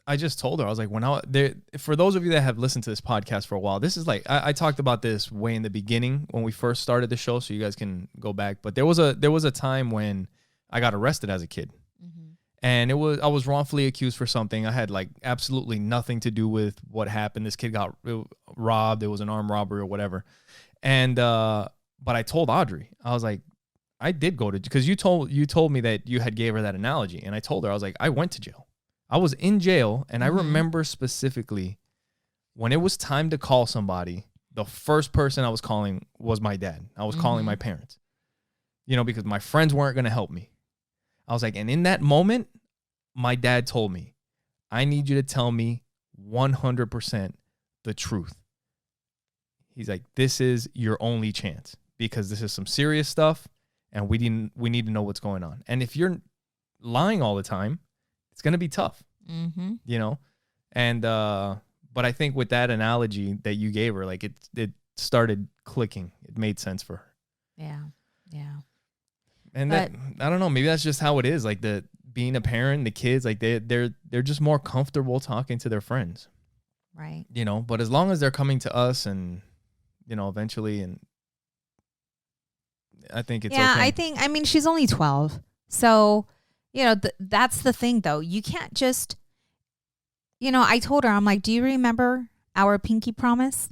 I just told her, I was like, for those of you that have listened to this podcast for a while, this is like, I talked about this way in the beginning when we first started the show, so you guys can go back. But there was a time when I got arrested as a kid. Mm-hmm. And I was wrongfully accused for something. I had like absolutely nothing to do with what happened. This kid got robbed. It was an armed robbery or whatever. And, but I told Audrey, I was like, I did go to, because you told me that you had gave her that analogy, and I told her, I was like, I went to jail. I was in jail, and I remember specifically when it was time to call somebody, the first person I was calling was my dad. I was calling my parents, because my friends weren't going to help me. I was like, and in that moment, my dad told me, I need you to tell me 100% the truth. He's like, this is your only chance, because this is some serious stuff, and we need to know what's going on. And if you're lying all the time, it's going to be tough, and, but I think with that analogy that you gave her, like it started clicking. It made sense for her. Yeah. Yeah. And that, I don't know, maybe that's just how it is. Like being a parent, the kids, like they're just more comfortable talking to their friends. Right. But as long as they're coming to us and, eventually, and I think it's okay. I mean, she's only 12. So, that's the thing though. You can't just, I told her, I'm like, do you remember our pinky promise?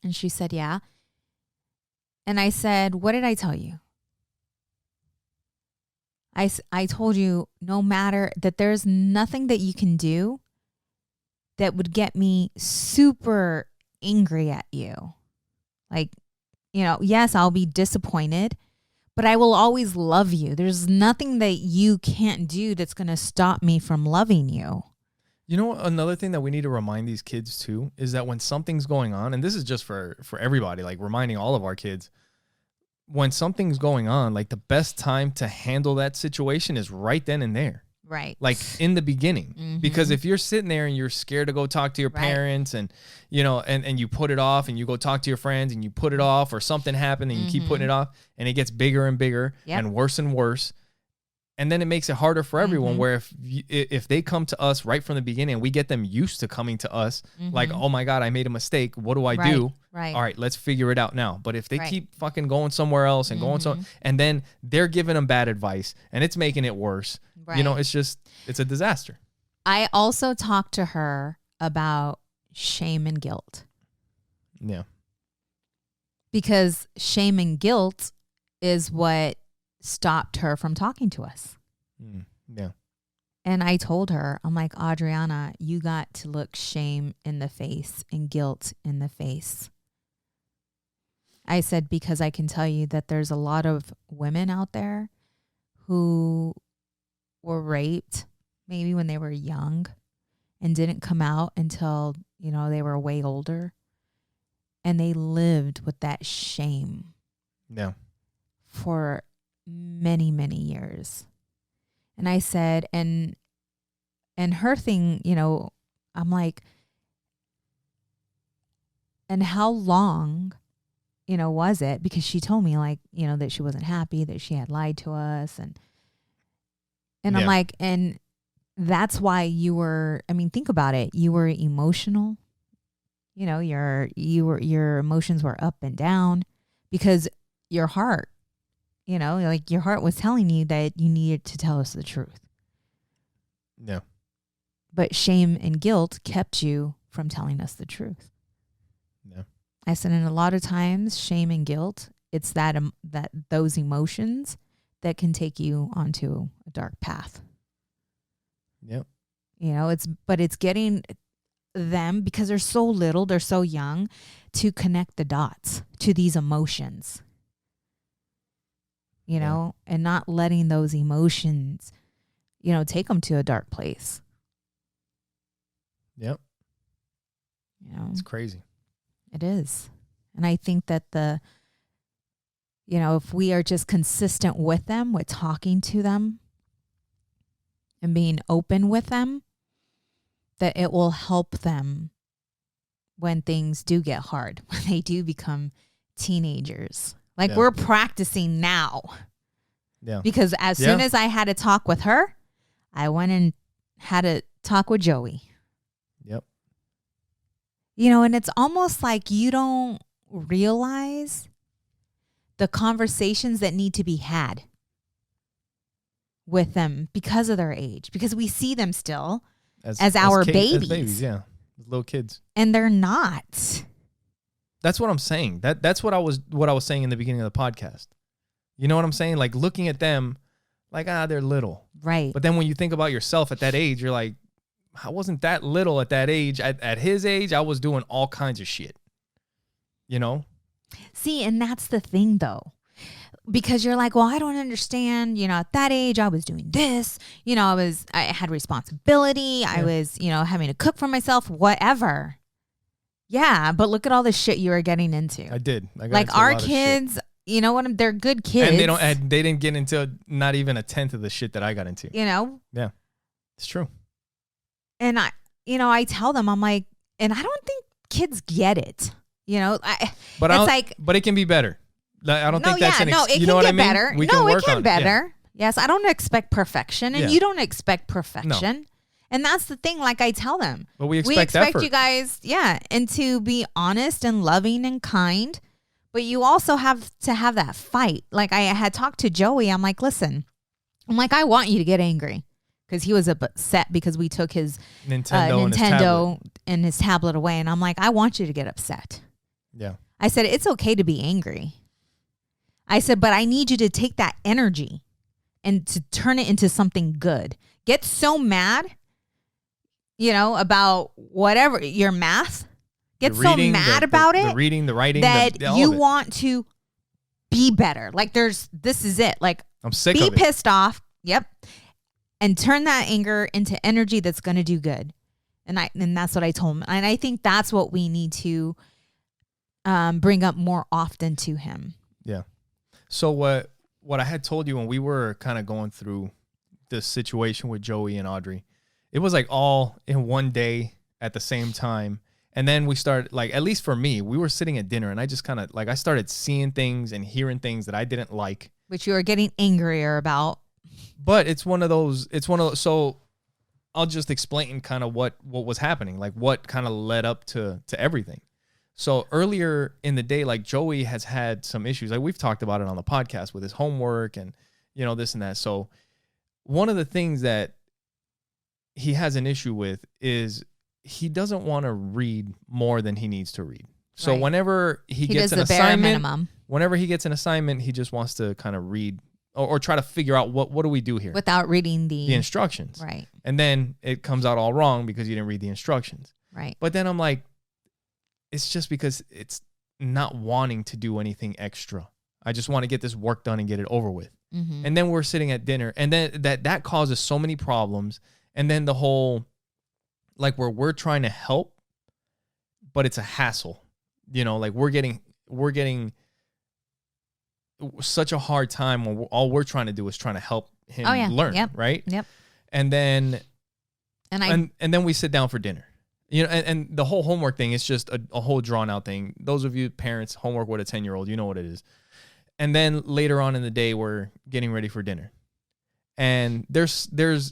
And she said, yeah. And I said, what did I tell you? I told you, no matter that, there's nothing that you can do that would get me super angry at you. Like, yes, I'll be disappointed, but I will always love you. There's nothing that you can't do that's going to stop me from loving you. Another thing that we need to remind these kids too is that when something's going on, and this is just for everybody, like reminding all of our kids, when something's going on, like the best time to handle that situation is right then and there. Right. Like in the beginning, because if you're sitting there and you're scared to go talk to your parents and, and you put it off, and you go talk to your friends and you put it off, or something happened and you keep putting it off, and it gets bigger and bigger and worse. And then it makes it harder for everyone, where if they come to us right from the beginning, we get them used to coming to us like, oh my God, I made a mistake. What do I do? Right. All right, let's figure it out now. But if they keep fucking going somewhere else and and then they're giving them bad advice and it's making it worse, it's a disaster. I also talked to her about shame and guilt. Yeah. Because shame and guilt is what stopped her from talking to us. Yeah. And I told her, I'm like, Adriana, you got to look shame in the face and guilt in the face. I said, because I can tell you that there's a lot of women out there who were raped maybe when they were young and didn't come out until, they were way older. And they lived with that shame. Yeah. For many, many years. And I said, and her thing, I'm like, and how long, was it? Because she told me like, that she wasn't happy, that she had lied to us. And I'm like, and that's why you were, think about it. You were emotional. Your emotions were up and down because your heart, like your heart was telling you that you needed to tell us the truth. Yeah. But shame and guilt kept you from telling us the truth. Yeah. I said, and a lot of times shame and guilt, it's that those emotions that can take you onto a dark path. Yep. It's getting them, because they're so little, they're so young, to connect the dots to these emotions. And not letting those emotions, take them to a dark place. Yep. It's crazy. It is. And I think that if we are just consistent with them, with talking to them and being open with them, that it will help them when things do get hard, when they do become teenagers. Like we're practicing now. Yeah. Because as soon as I had a talk with her, I went and had a talk with Joey. Yep. And it's almost like you don't realize the conversations that need to be had with them because of their age. Because we see them still as our babies. As babies, yeah. As little kids. And they're not. That's what I'm saying. That's what I was saying in the beginning of the podcast. You know what I'm saying? Like looking at them like, they're little. Right. But then when you think about yourself at that age, you're like, I wasn't that little at that age. At his age, I was doing all kinds of shit. You know? See, and that's the thing though. Because you're like, well, I don't understand. You know, at that age, I was doing this. You know, I had responsibility. Yeah. I was, you know, having to cook for myself, whatever. Yeah, but look at all the shit you were getting into. I did. I got like into our kids, you know what? They're good kids, and they didn't get into not even a tenth of the shit that I got into. You know? Yeah, it's true. And I tell them, I'm like, and I don't think kids get it. You know, but it can be better. I don't think that's an excuse. You know what I mean? Better. We can work on better. Yeah. Yes, I don't expect perfection, and you don't expect perfection. No. And that's the thing, like I tell them. But we expect effort. You guys, and to be honest and loving and kind. But you also have to have that fight. Like I had talked to Joey. I'm like, listen, I want you to get angry. Because he was upset because we took his Nintendo and his tablet away. And I'm like, I want you to get upset. Yeah. I said, it's okay to be angry. I said, but I need you to take that energy and to turn it into something good. Get so mad, about whatever, your math. Get so mad about it. The reading, the writing. That you want to be better. Like this is it. Like I'm sick of it. Be pissed off. Yep. And turn that anger into energy that's going to do good. And that's what I told him. And I think that's what we need to bring up more often to him. Yeah. So what I had told you when we were kind of going through this situation with Joey and Audrey, it was like all in one day at the same time. And then we started, like, at least for me, we were sitting at dinner and I just kind of like, I started seeing things and hearing things that I didn't like. Which you were getting angrier about. But it's one of those, so I'll just explain kind of what was happening, like what kind of led up to everything. So earlier in the day, like Joey has had some issues. Like we've talked about it on the podcast with his homework and, this and that. So one of the things that he has an issue with is he doesn't want to read more than he needs to read. So right. Whenever he gets an assignment, he just wants to kind of read or try to figure out what do we do here without reading the instructions. Right. And then it comes out all wrong because you didn't read the instructions. Right. But then I'm like, it's just because it's not wanting to do anything extra. I just want to get this work done and get it over with. Mm-hmm. And then we're sitting at dinner and then that causes so many problems. And then the whole, like where we're trying to help, but it's a hassle, like we're getting such a hard time when all we're trying to do is trying to help him learn. Yep. Right. Yep. And then, and then we sit down for dinner. And the whole homework thing is just a whole drawn out thing. Those of you parents, homework with a 10-year-old, you know what it is. And then later on in the day, we're getting ready for dinner. And the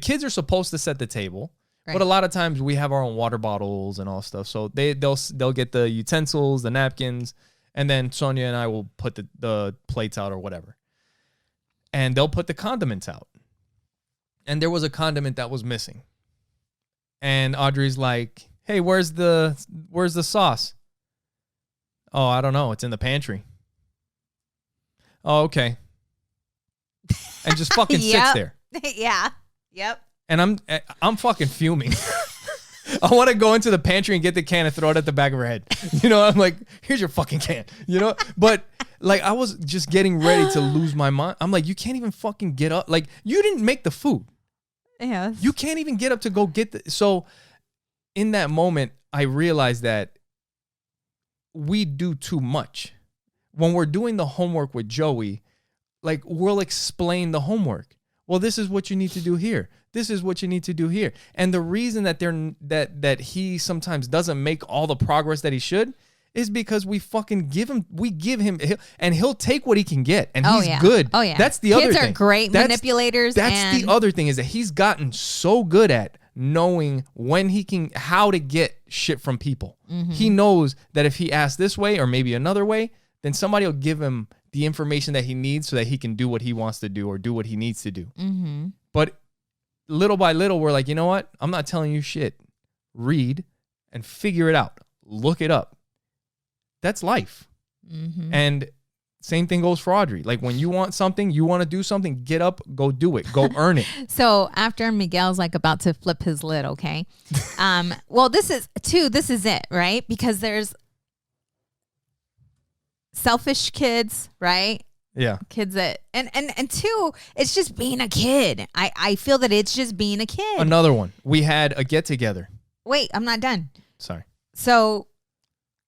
kids are supposed to set the table, right. But a lot of times we have our own water bottles and all stuff. So they'll get the utensils, the napkins, and then Sonja and I will put the plates out or whatever. And they'll put the condiments out. And there was a condiment that was missing. And Audrey's like, hey, where's the sauce? Oh, I don't know. It's in the pantry. Oh, okay. And just fucking sits there. Yeah. Yep. And I'm fucking fuming. I want to go into the pantry and get the can and throw it at the back of her head. I'm like, here's your fucking can. But like I was just getting ready to lose my mind. I'm like, you can't even fucking get up. Like you didn't make the food. Yes. You can't even get up to go get so in that moment, I realized that we do too much. When we're doing the homework with Joey, like we'll explain the homework. Well, this is what you need to do here. This is what you need to do here. And the reason that that he sometimes doesn't make all the progress that he should is because we give him, and he'll take what he can get, and he's good. Oh yeah, that's the other thing. Kids are great manipulators. That's the other thing is that he's gotten so good at knowing how to get shit from people. Mm-hmm. He knows that if he asks this way or maybe another way, then somebody will give him the information that he needs so that he can do what he wants to do or do what he needs to do. Mm-hmm. But little by little, we're like, you know what? I'm not telling you shit. Read and figure it out. Look it up. That's life. Mm-hmm. And same thing goes for Audrey. Like when you want something, you want to do something, get up, go do it, go earn it. So after Miguel's like about to flip his lid, okay. Well, this is it, right? Because there's selfish kids, right? Yeah. Kids that and two, it's just being a kid. I feel that it's just being a kid. Another one. We had a get together. Wait, I'm not done. Sorry. So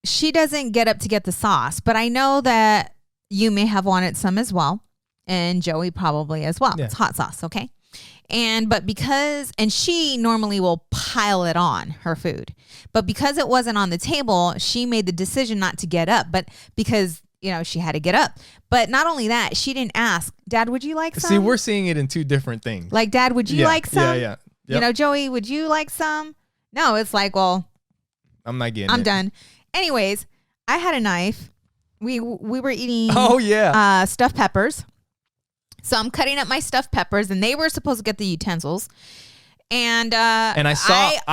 she doesn't get up to get the sauce, but I know that you may have wanted some as well, and Joey probably as well. Yeah. It's hot sauce, okay? But she normally will pile it on her food, but because it wasn't on the table, she made the decision not to get up, but because she had to get up. But not only that, she didn't ask, Dad, would you like some? See, we're seeing it in two different things. Like, Dad, would you like some? Yeah. Yep. Joey, would you like some? No, it's like, well, I'm not getting I'm done. Anyways, I had a knife. We were eating stuffed peppers. So I'm cutting up my stuffed peppers, and they were supposed to get the utensils. And I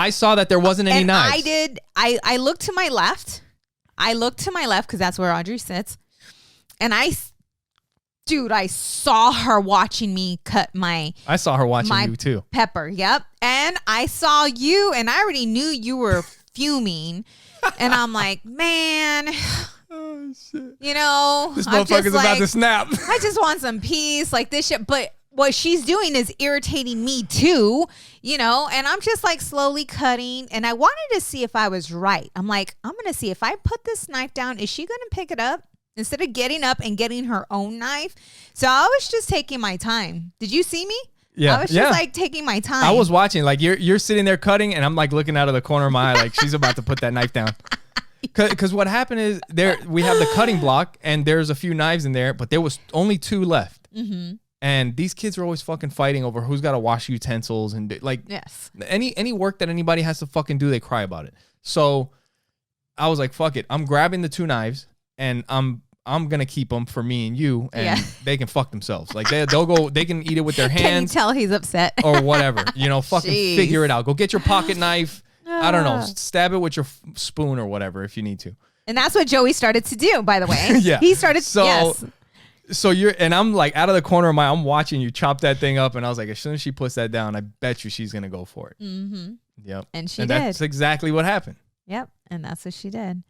saw that there wasn't any knives. I did. I looked to my left. Because that's where Audrey sits. And I saw her watching me cut I saw her watching you too. Pepper. Yep. And I saw you, and I already knew you were fuming. And I'm like, man, oh, shit. This motherfucker's about to snap. I just want some peace, like this shit. But what she's doing is irritating me too, and I'm just like slowly cutting. And I wanted to see if I was right. I'm like, I'm going to see if I put this knife down, is she going to pick it up instead of getting up and getting her own knife? So I was just taking my time. Did you see me? Yeah. I was just like taking my time. I was watching, like you're sitting there cutting, and I'm like looking out of the corner of my eye, like she's about to put that knife down. Because what happened is we have the cutting block, and there's a few knives in there, but there was only 2 left. Mm-hmm. And these kids are always fucking fighting over who's got to wash utensils and any work that anybody has to fucking do, they cry about it. So I was like, fuck it, I'm grabbing the 2 knives, and I'm gonna keep them for me and you, and they can fuck themselves. Like they'll go, they can eat it with their hands. Can you tell he's upset or whatever? Fucking figure it out. Go get your pocket knife. I don't know. Stab it with your spoon or whatever if you need to. And that's what Joey started to do, by the way. Yeah, he started. So and I'm like out of the corner of I'm watching you chop that thing up, and I was like, as soon as she puts that down, I bet you she's gonna go for it. Mm-hmm. Yep. And she did. That's exactly what happened. Yep. And that's what she did.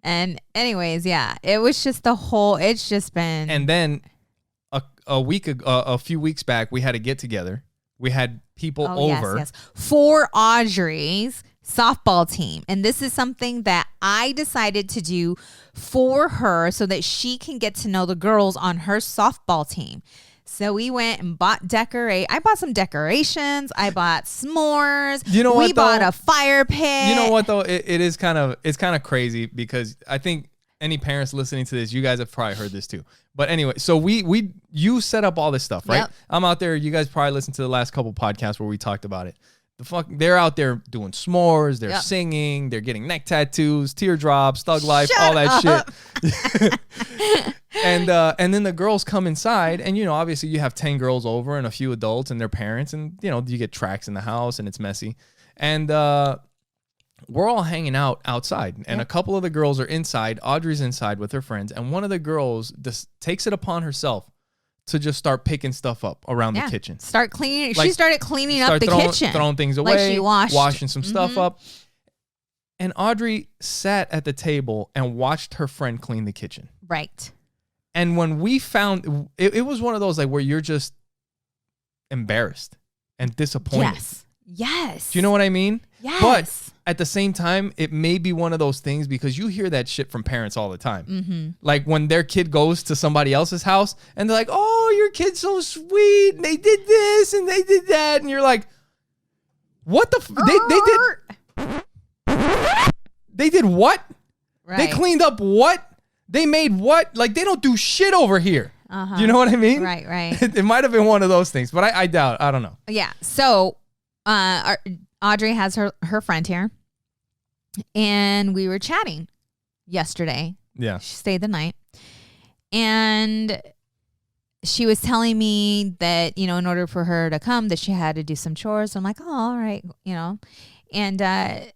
And anyways, yeah, it was just it's just been. And then a few weeks back, we had a get together. We had people over. Yes. For Audrey's softball team. And this is something that I decided to do for her so that she can get to know the girls on her softball team. So we went and bought I bought some decorations. I bought s'mores. You know what? We bought a fire pit. You know what though? It's kind of crazy, because I think any parents listening to this, you guys have probably heard this too. But anyway, so you set up all this stuff, right? Yep. I'm out there. You guys probably listened to the last couple podcasts where we talked about it. They're out there doing s'mores. They're singing. They're getting neck tattoos, teardrops, thug life, all that shit. And then the girls come inside, and obviously you have 10 girls over and a few adults and their parents, and you get tracks in the house, and it's messy. And we're all hanging out outside, and a couple of the girls are inside. Audrey's inside with her friends, and one of the girls just takes it upon herself to just start picking stuff up around the kitchen. Start cleaning. She started cleaning up the kitchen. Throwing things away. Like she washing some stuff up. And Audrey sat at the table and watched her friend clean the kitchen. Right. And when we found, it was one of those like where you're just embarrassed and disappointed. Yes. Do you know what I mean? Yes. But at the same time, it may be one of those things, because you hear that shit from parents all the time. Mm-hmm. Like when their kid goes to somebody else's house and they're like, oh, your kid's so sweet, and they did this and they did that. And you're like, what the they did what? Right. They cleaned up what? They made what? Like, they don't do shit over here. Uh-huh. You know what I mean? Right. It might have been one of those things, but I doubt. I don't know. Yeah. So Audrey has her friend here, and we were chatting yesterday. Yeah. She stayed the night, and she was telling me that, in order for her to come, that she had to do some chores. So I'm like, oh, all right, and I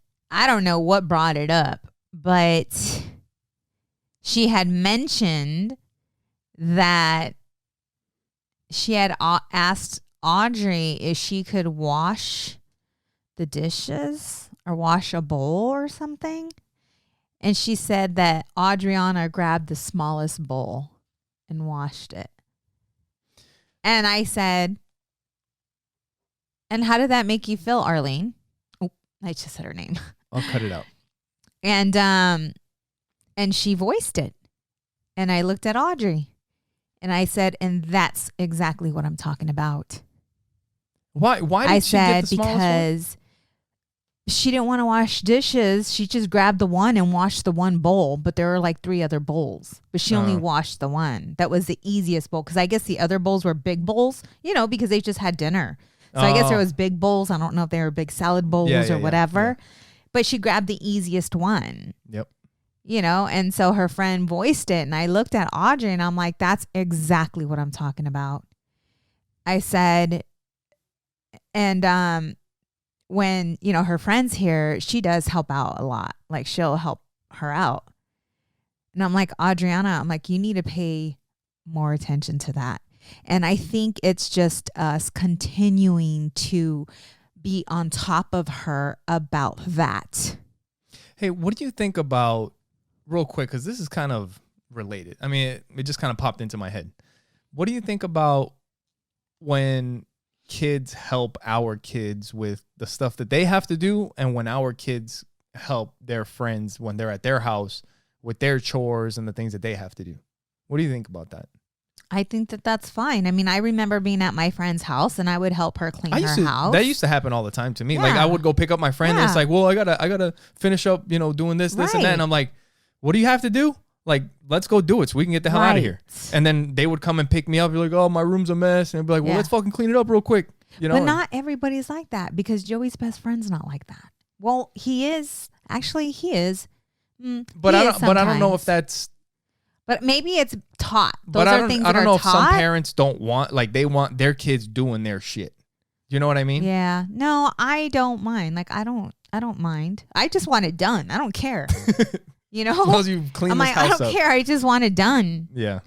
don't know what brought it up, but she had mentioned that she had asked Audrey if she could wash the dishes or wash a bowl or something. And she said that Adriana grabbed the smallest bowl and washed it. And I said, and how did that make you feel, Arlene? Oh, I just said her name. I'll cut it out. And she voiced it. And I looked at Audrey and I said, and that's exactly what I'm talking about. Why did she get the smallest because she didn't want to wash dishes. She just grabbed the one and washed the one bowl, but there were like 3 other bowls, but she only washed the one. That was the easiest bowl. Cause I guess the other bowls were big bowls, because they just had dinner. So I guess there was big bowls. I don't know if they were big salad bowls or whatever, but she grabbed the easiest one. Yep. And so her friend voiced it and I looked at Audrey and I'm like, that's exactly what I'm talking about. I said, and, when, her friend's here, she does help out a lot. Like she'll help her out. And I'm like, Adriana, you need to pay more attention to that. And I think it's just us continuing to be on top of her about that. Hey, what do you think about, real quick, because this is kind of related. I mean, it just kind of popped into my head. What do you think about when kids help our kids with the stuff that they have to do, and when our kids help their friends when they're at their house with their chores and the things that they have to do? What do you think about that? I think that that's fine. I mean, I remember being at my friend's house and I would help her clean her house. That used to happen all the time to me. Yeah. Like I would go pick up my friend and it's like, well, I gotta finish up, doing this and that. And I'm like, what do you have to do? Like, let's go do it so we can get the hell out of here. And then they would come and pick me up. You're like, oh, my room's a mess. And I'd be like, well, let's fucking clean it up real quick. But not everybody's like that, because Joey's best friend's not like that. Well, he is. Actually, he is. But I don't know if that's. But maybe it's taught. But I don't know if some parents don't want, like, they want their kids doing their shit. You know what I mean? Yeah. No, I don't mind. Like, I don't mind. I just want it done. I don't care. As long as you clean this house up. I don't care. I just want it done. Yeah.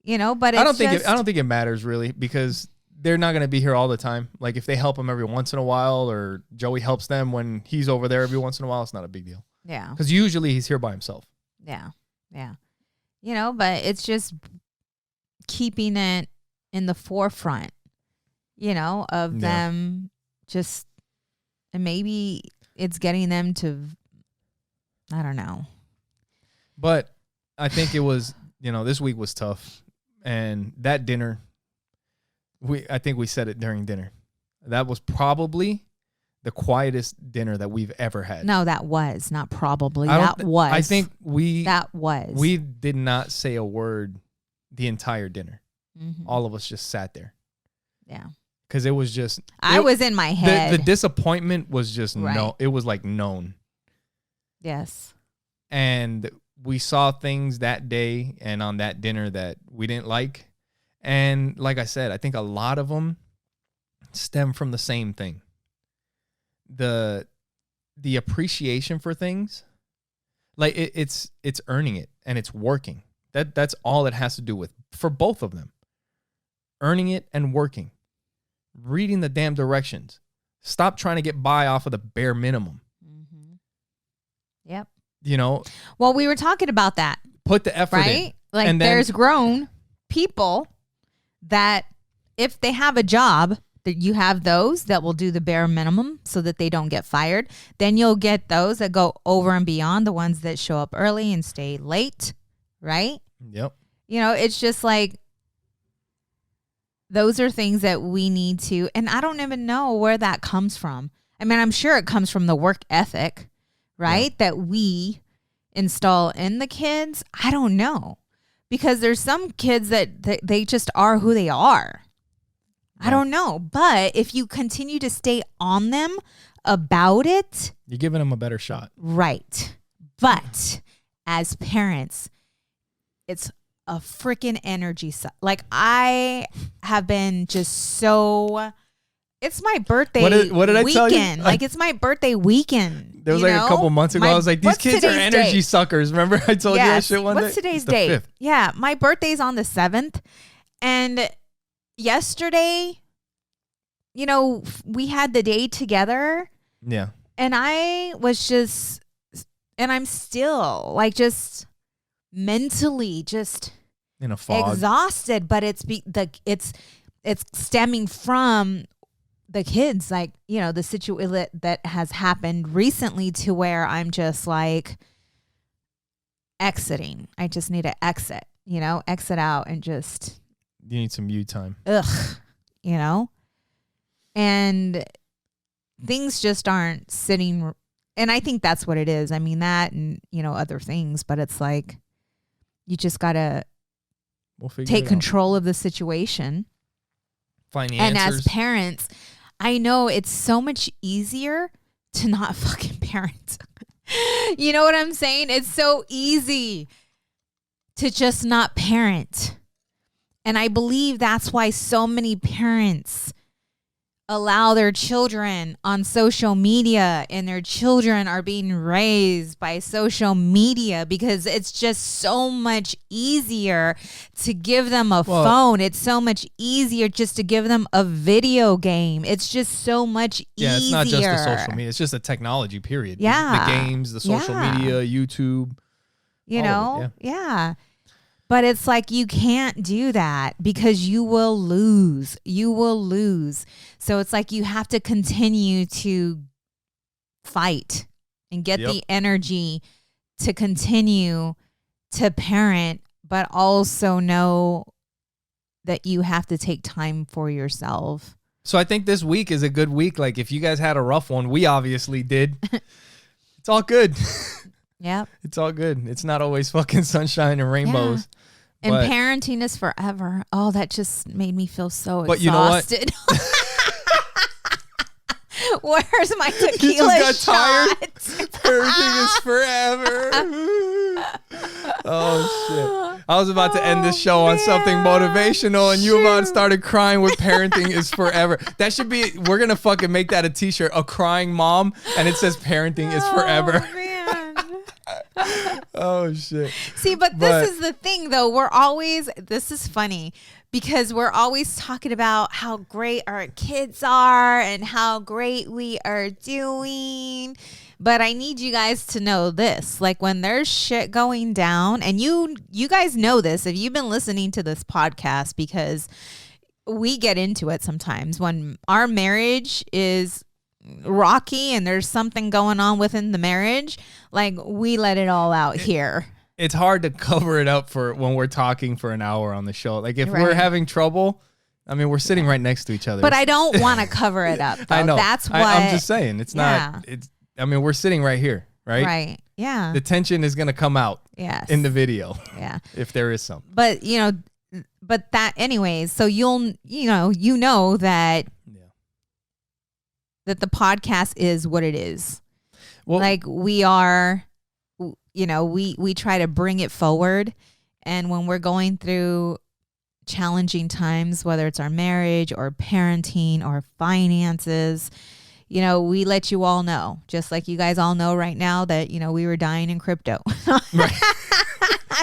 But it's I don't think it matters really, because they're not going to be here all the time. Like if they help him every once in a while, or Joey helps them when he's over there every once in a while, it's not a big deal. Yeah. Because usually he's here by himself. Yeah. Yeah. But it's just keeping it in the forefront, of them just, and maybe it's getting them to, I don't know. But I think it was, this week was tough. And that dinner, I think we said it during dinner. That was probably the quietest dinner that we've ever had. No, that was not probably. That was. I think we did not say a word the entire dinner. Mm-hmm. All of us just sat there. Yeah. Because it was just. I was in my head. The disappointment was just it was like known. Yes. And we saw things that day and on that dinner that we didn't like. And like I said, I think a lot of them stem from the same thing. The appreciation for things, like it's earning it and it's working. That's all it has to do with, for both of them. Earning it and working. Reading the damn directions. Stop trying to get by off of the bare minimum. Mm-hmm. Yep. Well, we were talking about that. Put the effort in. Right? Like and there's grown people that if they have a job, that you have those that will do the bare minimum so that they don't get fired. Then you'll get those that go over and beyond, the ones that show up early and stay late, right? Yep. It's just like, those are things that we need to, and I don't even know where that comes from. I mean, I'm sure it comes from the work ethic, right? Yeah. That we install in the kids. I don't know, because there's some kids that they just are who they are. I don't know. But if you continue to stay on them about it, you're giving them a better shot. Right. But as parents, it's a freaking energy. Like, I have been just so, it's my birthday what did I tell you? Like, it's my birthday weekend. There was like a couple months ago. I was like, these kids are energy date? suckers. Remember I told you that shit one day? What's today's date? 5th. Yeah, my birthday's on the 7th. And yesterday, you know, we had the day together. Yeah. And I was just, and I'm still like just mentally just in a fog, exhausted. But it's stemming from the kids, like, you know, the situation that has happened recently to where I'm just like exiting. I just need to exit out and just. You need some you time. Ugh, you know, and things just aren't sitting. And I think that's what it is. I mean, that and, you know, other things, but it's like, you just got to take control of the situation. Find the and answers. As parents, I know it's so much easier to not fucking parent. You know what I'm saying? It's so easy to just not parent. And I believe that's why so many parents allow their children on social media, and their children are being raised by social media, because it's just so much easier to give them a phone. It's so much easier just to give them a video game. It's just so much easier. Yeah, it's not just the social media. It's just a technology, period. Yeah. The games, the social media, YouTube. You know? Yeah. But it's like, you can't do that because you will lose. You will lose. So it's like you have to continue to fight and get the energy to continue to parent, but also know that you have to take time for yourself. So I think this week is a good week. Like, if you guys had a rough one, we obviously did. It's all good. Yep. It's all good. It's not always fucking sunshine and rainbows. Yeah. And parenting is forever. Oh, that just made me feel so exhausted. You know what? Where's my tequila you just got shot? Tired. Parenting is forever. Oh, shit. I was about to end this show on something motivational, and you about started crying with parenting is forever. That should be, we're going to fucking make that a t-shirt, a crying mom, and it says parenting is forever. Man. Oh, shit. See, but this is the thing, though. This is funny because we're always talking about how great our kids are and how great we are doing. But I need you guys to know this. Like, when there's shit going down, and you guys know this if you've been listening to this podcast, because we get into it sometimes when our marriage is rocky and there's something going on within the marriage, like, we let it all out here. It's hard to cover it up for when we're talking for an hour on the show. Like, if we're having trouble, I mean, we're sitting right next to each other. But I don't want to cover it up, though. I know. That's what I'm just saying. It's not. I mean, we're sitting right here, right? Right. Yeah. The tension is going to come out. Yes. In the video. Yeah. If there is some. But that anyways. So you know that. That the podcast is what it is. Well, like, we are, we try to bring it forward. And when we're going through challenging times, whether it's our marriage or parenting or finances, we let you all know, just like you guys all know right now that, we were dying in crypto. Right.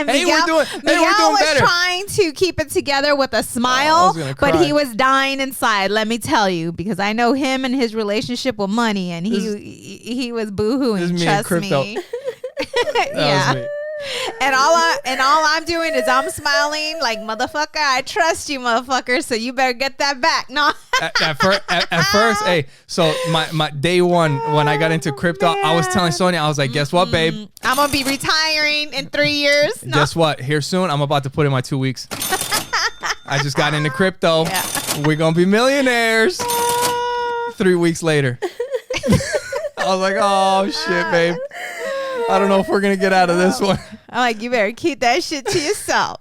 Miguel was better. Trying to keep it together with a smile, but he was dying inside. Let me tell you, because I know him and his relationship with money, and he was boohooing. Trust me. Yeah. And all I'm doing is I'm smiling like, motherfucker, I trust you, motherfucker. So you better get that back. No. At first, hey. So my day one when I got into crypto, I was telling Sonia, I was like, guess what, babe? I'm gonna be retiring in 3 years. No. Guess what? Here soon, I'm about to put in my 2 weeks. I just got into crypto. Yeah. We're gonna be millionaires. 3 weeks later, I was like, oh shit, babe. I don't know if we're going to get out of this one. I'm like, you better keep that shit to yourself.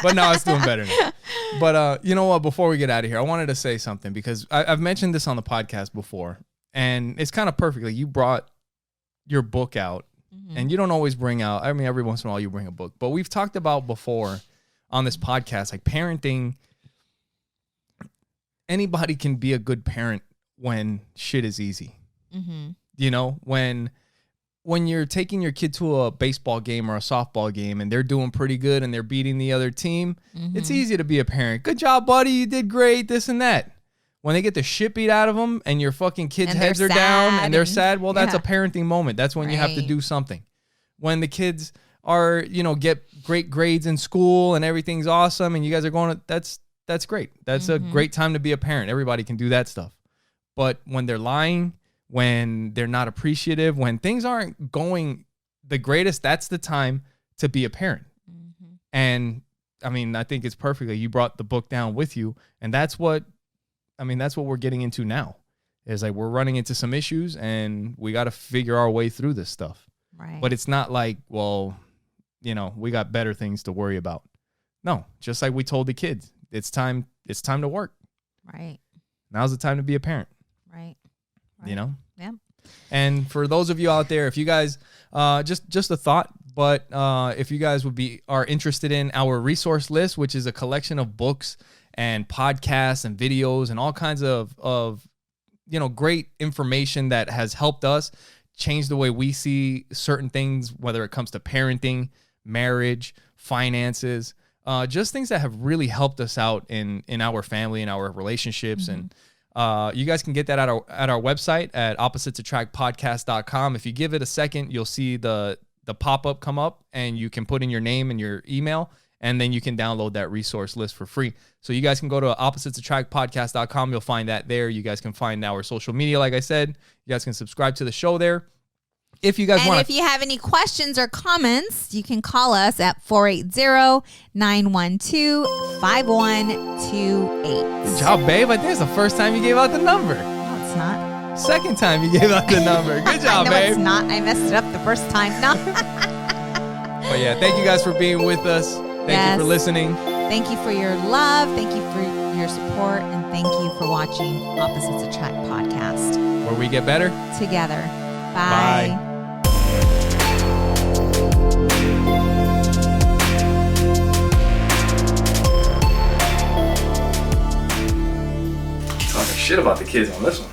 But no, it's doing better now. But you know what? Before we get out of here, I wanted to say something because I've mentioned this on the podcast before. And it's kind of perfect. Like, you brought your book out. Mm-hmm. And you don't always bring out, I mean, every once in a while you bring a book. But we've talked about before on this podcast, like, parenting. Anybody can be a good parent when shit is easy. Mm-hmm. You know, when you're taking your kid to a baseball game or a softball game and they're doing pretty good and they're beating the other team, it's easy to be a parent. Good job, buddy. You did great, this and that. When they get the shit beat out of them and your fucking kids' heads are down and they're sad, well, that's a parenting moment. That's when you have to do something. When the kids are, you know, get great grades in school and everything's awesome and you guys are going, that's great. That's a great time to be a parent. Everybody can do that stuff. But when they're lying, when they're not appreciative, when things aren't going the greatest, that's the time to be a parent. And I mean, I think it's perfectly, you brought the book down with you. And that's what we're getting into now is like, we're running into some issues and we got to figure our way through this stuff. Right. But it's not like, well, you know, we got better things to worry about. No, just like we told the kids, it's time to work. Right. Now's the time to be a parent. Right. You know? Yeah. And for those of you out there, if you guys, just a thought, but if you guys are interested in our resource list, which is a collection of books and podcasts and videos and all kinds of you know, great information that has helped us change the way we see certain things, whether it comes to parenting, marriage, finances, just things that have really helped us out in our family and our relationships. And you guys can get that at our website at oppositesattractpodcast.com. If you give it a second, you'll see the pop-up come up and you can put in your name and your email, and then you can download that resource list for free. So you guys can go to oppositesattractpodcast.com. You'll find that there. You guys can find our social media. Like I said, you guys can subscribe to the show there. If you guys want, if you have any questions or comments, you can call us at 480-912-5128. Good job, babe. I think it's the first time you gave out the number. No, it's not. Second time you gave out the number. Good job, no, babe. It's not. I messed it up the first time. No. But yeah, thank you guys for being with us. Thank you for listening. Thank you for your love. Thank you for your support. And thank you for watching Opposites Attract podcast. Where we get better together. Bye. Talking shit about the kids on this one.